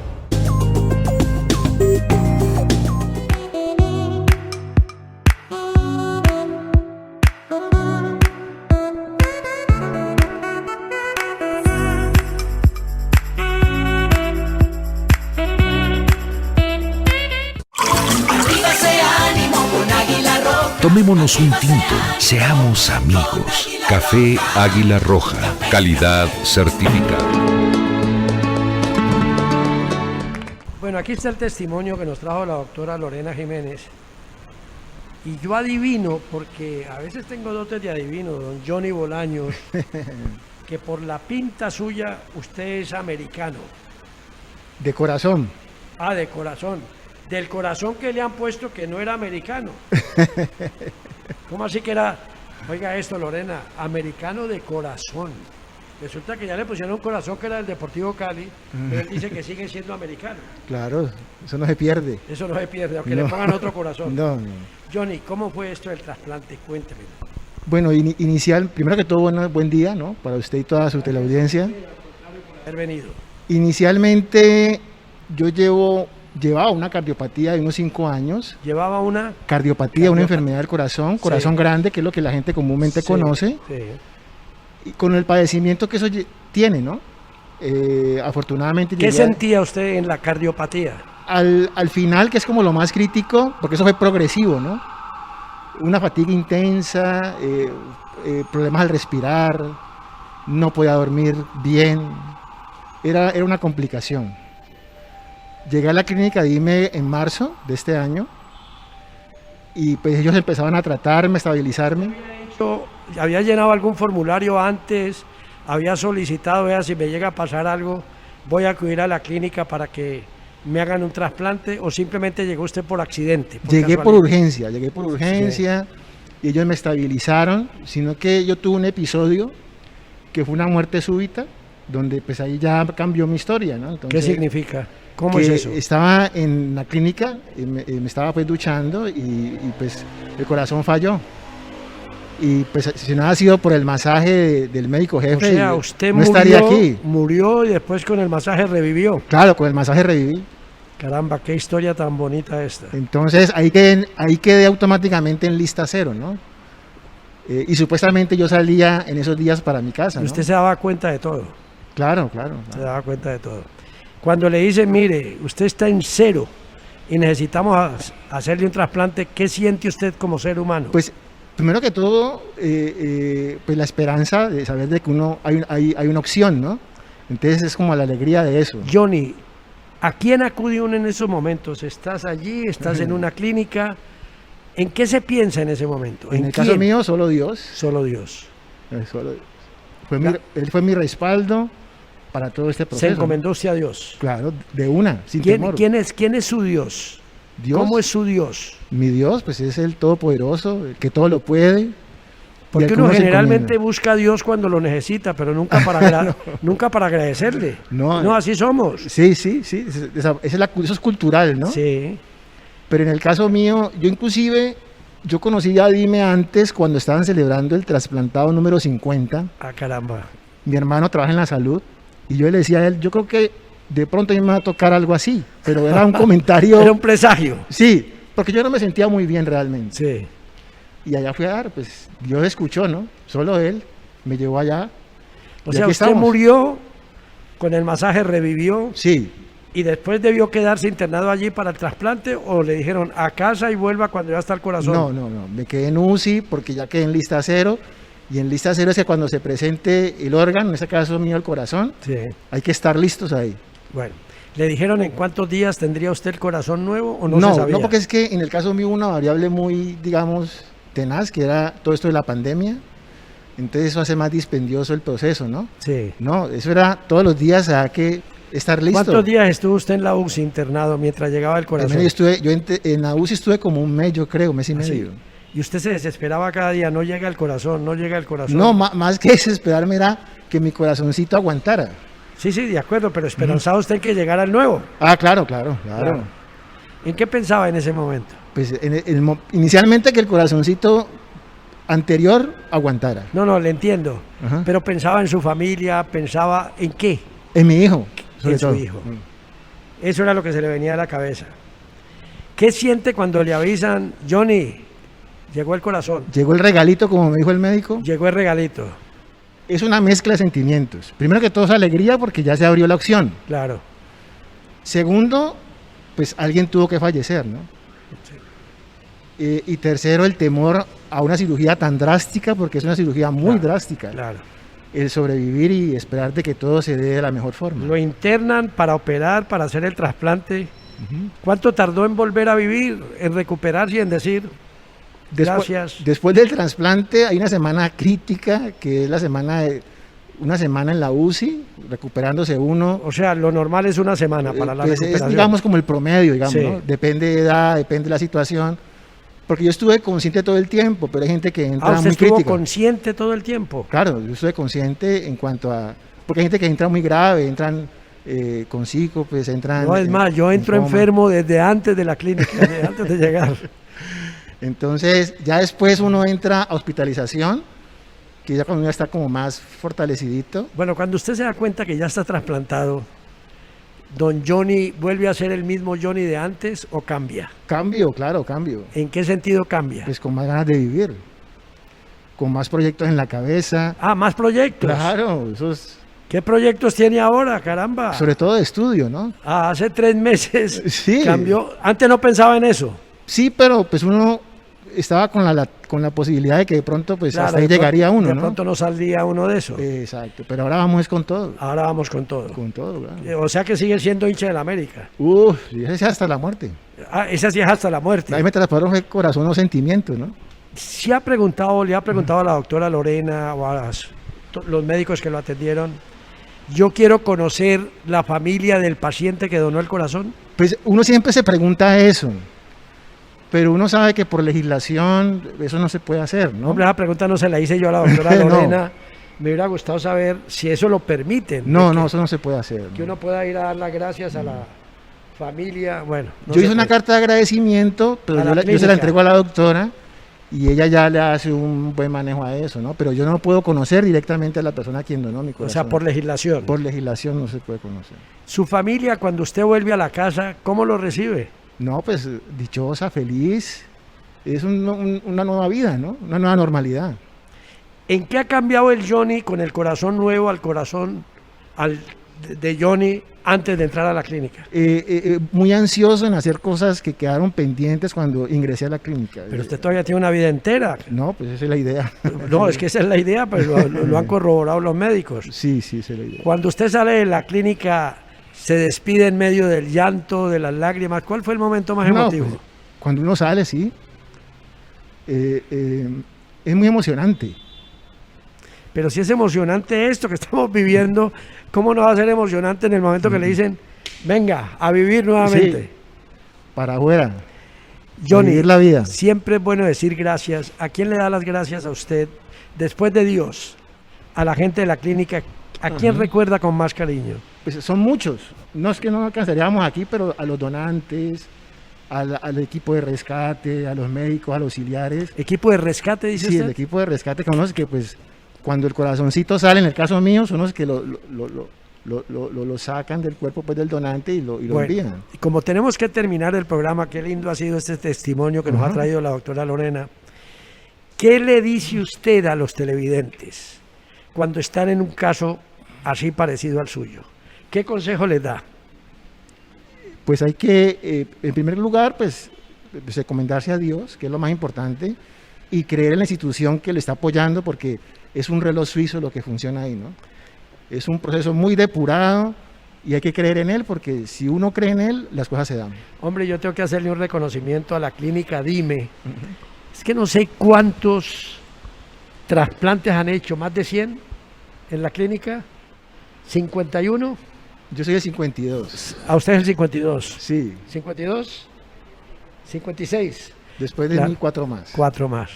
Arriba ese ánimo con Águila Roja. Tomémonos un tinto, seamos amigos. Café Águila Roja, calidad certificada. Bueno, aquí está el testimonio que nos trajo la doctora Lorena Jiménez. Y yo adivino, porque a veces tengo dotes de adivino, don Johnny Bolaños, que por la pinta suya usted es americano. De corazón. Ah, de corazón. Del corazón que le han puesto que no era americano. ¿Cómo así que era? Oiga esto, Lorena, americano de corazón. Resulta que ya le pusieron un corazón que era del Deportivo Cali, pero él dice que sigue siendo americano. Claro, eso no se pierde. Eso no se pierde, aunque No. le pongan otro corazón. No, no. Johnny, ¿cómo fue esto del trasplante? Cuénteme. Bueno, primero que todo, buen día, ¿no? Para usted y toda su teleaudiencia. Haber venido. Inicialmente yo llevaba una cardiopatía de unos 5 años. Llevaba una cardiopatía, una enfermedad del corazón, corazón Sí. grande, que es lo que la gente comúnmente Sí, conoce. sí. Y con el padecimiento que eso tiene, ¿no? Afortunadamente ¿Qué llegué sentía usted en la cardiopatía? al final, que es como lo más crítico, porque eso fue progresivo, ¿no? Una fatiga intensa, problemas al respirar, no podía dormir bien, era una complicación. Llegué a la clínica de IME en marzo de este año y pues ellos empezaban a tratarme, a estabilizarme. Yo había llenado algún formulario antes, había solicitado, vea, si me llega a pasar algo, voy a acudir a la clínica para que me hagan un trasplante, o simplemente llegó usted por accidente. Llegué por casualidad? urgencia y ellos me estabilizaron, sino que yo tuve un episodio que fue una muerte súbita, donde pues ahí ya cambió mi historia, ¿no? ¿Qué Entonces, significa? ¿Cómo que es eso? estaba en la clínica, me estaba pues duchando y pues el corazón falló. Y pues si no ha sido por el masaje del médico jefe, O sea, usted no estaría aquí. murió y después con el masaje revivió. Claro, con el masaje reviví. Caramba, qué historia tan bonita esta. Entonces ahí quedé automáticamente en lista cero, ¿no? Y supuestamente yo salía en esos días para mi casa, Y ¿no? usted se daba cuenta de todo. Claro, claro. Se daba cuenta de todo. Cuando le dicen, mire, usted está en cero y necesitamos hacerle un trasplante, ¿qué siente usted como ser humano? Pues primero que todo, pues la esperanza de saber de que hay una opción, ¿no? Entonces es como la alegría de eso. Johnny, ¿a quién acude uno en esos momentos? ¿Estás allí? ¿Estás en una clínica? ¿En qué se piensa en ese momento? En el caso quién? mío, solo Dios. Solo Dios. Solo Dios. Él fue mi respaldo para todo este proceso. Se encomendó usted a Dios. Claro, de una, sin temor. ¿Quién es su Dios? Dios. ¿Cómo es su Dios? Mi Dios, pues es el Todopoderoso, el que todo lo puede. Porque uno generalmente busca a Dios cuando lo necesita, pero nunca para, nunca para agradecerle. No, así somos. Sí. Eso es cultural, ¿no? Sí. Pero en el caso mío, yo conocí a Dime antes cuando estaban celebrando el trasplantado número 50. Ah, caramba. Mi hermano trabaja en la salud y yo le decía a él, yo creo que de pronto a mí me va a tocar algo así, pero era un comentario. Era un presagio. Sí, porque yo no me sentía muy bien realmente. Sí. Y allá fui a dar, pues Dios escuchó, ¿no? Solo Él me llevó allá. O sea, usted murió, con el masaje revivió. Sí. ¿Y después debió quedarse internado allí para el trasplante o le dijeron a casa y vuelva cuando ya está el corazón? No, me quedé en UCI porque ya quedé en lista 0. Y en lista 0 es que cuando se presente el órgano, en este caso mío el corazón, sí, hay que estar listos ahí. Bueno, ¿le dijeron en cuántos días tendría usted el corazón nuevo o no se sabía? No, porque es que en el caso mío hubo una variable muy, digamos, tenaz, que era todo esto de la pandemia. Entonces eso hace más dispendioso el proceso, ¿no? Sí. No, eso era todos los días, hay que estar listo. ¿Cuántos días estuvo usted en la UCI internado mientras llegaba el corazón? En la UCI estuve como un mes, yo creo, mes y medio. Y usted se desesperaba cada día, no llega el corazón, no llega el corazón. No, más que desesperarme era que mi corazoncito aguantara. Sí, de acuerdo, pero esperanzaba usted que llegara el nuevo. Ah, claro. ¿En qué pensaba en ese momento? Pues inicialmente que el corazoncito anterior aguantara. No, le entiendo. Ajá. Pero pensaba en su familia, pensaba en qué. En mi hijo. En su hijo. Eso era lo que se le venía a la cabeza. ¿Qué siente cuando le avisan, Johnny, llegó el corazón? Llegó el regalito, como me dijo el médico. Llegó el regalito. Es una mezcla de sentimientos. Primero que todo es alegría porque ya se abrió la opción. Claro. Segundo, pues alguien tuvo que fallecer, ¿no? Sí. Y tercero, el temor a una cirugía tan drástica, porque es una cirugía muy drástica. Claro. El sobrevivir y esperar de que todo se dé de la mejor forma. Lo internan para operar, para hacer el trasplante. ¿Cuánto tardó en volver a vivir, en recuperarse y en decir gracias? Después del trasplante hay una semana crítica, que es una semana en la UCI, recuperándose uno. O sea, lo normal es una semana para la recuperación. Es, digamos, como el promedio, digamos, sí, ¿no? Depende de edad, depende de la situación. Porque yo estuve consciente todo el tiempo, pero hay gente que entra ¿usted muy crítica. estuvo consciente todo el tiempo? Claro, yo estuve consciente en cuanto a... Porque hay gente que entra muy grave, entran con sícopes, entran... No, es más, yo entro enfermo desde antes de la clínica, desde antes de llegar. Entonces, ya después uno entra a hospitalización, que ya cuando uno está como más fortalecidito. Bueno, cuando usted se da cuenta que ya está trasplantado, ¿don Johnny vuelve a ser el mismo Johnny de antes o cambia? Cambio, claro, cambio. ¿En qué sentido cambia? Pues con más ganas de vivir, con más proyectos en la cabeza. Ah, ¿más proyectos? Claro, eso es... ¿Qué proyectos tiene ahora, caramba? Sobre todo de estudio, ¿no? Ah, hace 3 meses sí, cambió. Antes no pensaba en eso. Sí, pero pues uno estaba con la posibilidad de que de pronto pues claro, hasta ahí llegaría uno, ¿no? De pronto no saldría uno de eso. Exacto, pero ahora vamos con todo. Ahora vamos con todo. Con todo, claro. O sea que sigue siendo hincha del América. Ese es hasta la muerte. Ah, esa sí es hasta la muerte. Ahí me traspasaron el corazón o sentimientos, ¿no? ¿Sí le ha preguntado a la doctora Lorena o a los médicos que lo atendieron? Yo quiero conocer la familia del paciente que donó el corazón. Pues uno siempre se pregunta eso, pero uno sabe que por legislación eso no se puede hacer, ¿no? Hombre, esa pregunta no se la hice yo a la doctora Lorena. No. Me hubiera gustado saber si eso lo permiten. No, eso no se puede hacer. Que uno pueda ir a dar las gracias a la familia. Bueno, yo hice una carta de agradecimiento, pero yo se la entrego a la doctora y ella ya le hace un buen manejo a eso, ¿no? Pero yo no puedo conocer directamente a la persona a quien donó mi corazón. O sea, por legislación. Por legislación no se puede conocer. ¿Su familia, cuando usted vuelve a la casa, cómo lo recibe? No, pues dichosa, feliz. Es una nueva vida, ¿no? Una nueva normalidad. ¿En qué ha cambiado el Johnny con el corazón nuevo al corazón de Johnny antes de entrar a la clínica? Muy ansioso en hacer cosas que quedaron pendientes cuando ingresé a la clínica. Pero usted todavía tiene una vida entera. No, pues esa es la idea. No, es que esa es la idea, pero lo han corroborado los médicos. Sí, esa es la idea. Cuando usted sale de la clínica, se despide en medio del llanto, de las lágrimas. ¿Cuál fue el momento más emotivo? Pues, cuando uno sale, sí. es muy emocionante. Pero si es emocionante esto que estamos viviendo, ¿cómo no va a ser emocionante en el momento que le dicen, venga, a vivir nuevamente? Sí, para afuera. Johnny, vivir la vida. Siempre es bueno decir gracias. ¿A quién le da las gracias a usted? Después de Dios, a la gente de la clínica, ¿a quién recuerda con más cariño? Pues son muchos. No es que no alcanzaríamos aquí, pero a los donantes, al equipo de rescate, a los médicos, a los auxiliares. ¿Equipo de rescate, dice sí, usted? El equipo de rescate, que son los que pues cuando el corazoncito sale, en el caso mío, son los que lo sacan del cuerpo pues, del donante y lo envían. Y como tenemos que terminar el programa, qué lindo ha sido este testimonio que nos ha traído la doctora Lorena. ¿Qué le dice usted a los televidentes cuando están en un caso así parecido al suyo? ¿Qué consejo les da? Pues hay que, en primer lugar, pues recomendarse a Dios, que es lo más importante, y creer en la institución que le está apoyando, porque es un reloj suizo lo que funciona ahí, ¿no? Es un proceso muy depurado y hay que creer en él, porque si uno cree en él, las cosas se dan. Hombre, yo tengo que hacerle un reconocimiento a la clínica Dime. Es que no sé cuántos trasplantes han hecho, más de 100 en la clínica, 51. Yo soy el 52. ¿A usted es el 52? Sí. ¿52? 56. Después de mí, 4 más. 4 más.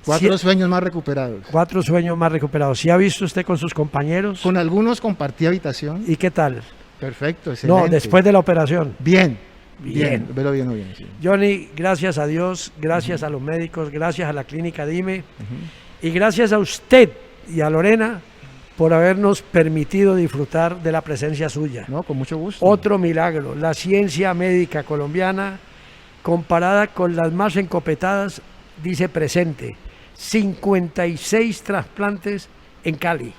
4 sueños más recuperados. 4 sueños más recuperados. ¿Sí ha visto usted con sus compañeros? Con algunos compartí habitación. ¿Y qué tal? Perfecto, excelente. No, después de la operación. Bien. Velo bien o bien. Sí. Johnny, gracias a Dios, gracias a los médicos, gracias a la clínica Dime y gracias a usted y a Lorena por habernos permitido disfrutar de la presencia suya. No, con mucho gusto. Otro milagro, la ciencia médica colombiana comparada con las más encopetadas dice presente. 56 trasplantes en Cali.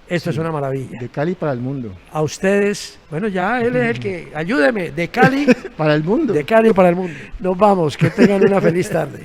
Esto es una maravilla. De Cali para el mundo. A ustedes, bueno, ya él es el que, ayúdeme, de Cali para el mundo. De Cali para el mundo. Nos vamos, que tengan una feliz tarde.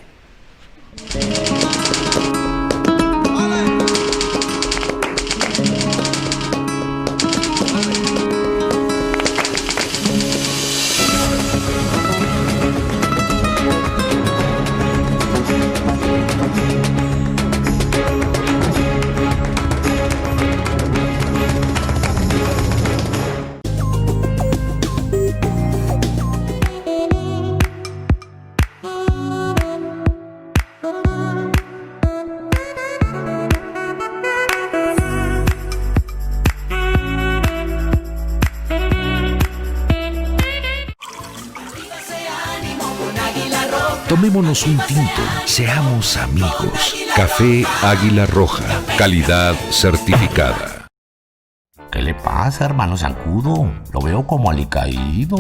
Tomémonos un tinto, seamos amigos. Café Águila Roja, calidad certificada. ¿Qué le pasa, hermano Zancudo? Lo veo como alicaído.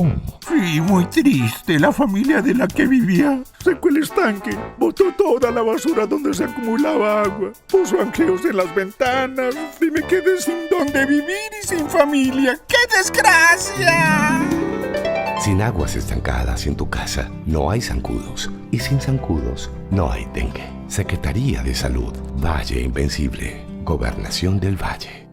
Sí, muy triste. La familia de la que vivía secó el estanque, botó toda la basura donde se acumulaba agua, puso anqueos en las ventanas y me quedé sin dónde vivir y sin familia. ¡Qué desgracia! Sin aguas estancadas en tu casa, no hay zancudos. Y sin zancudos, no hay dengue. Secretaría de Salud, Valle Invencible, Gobernación del Valle.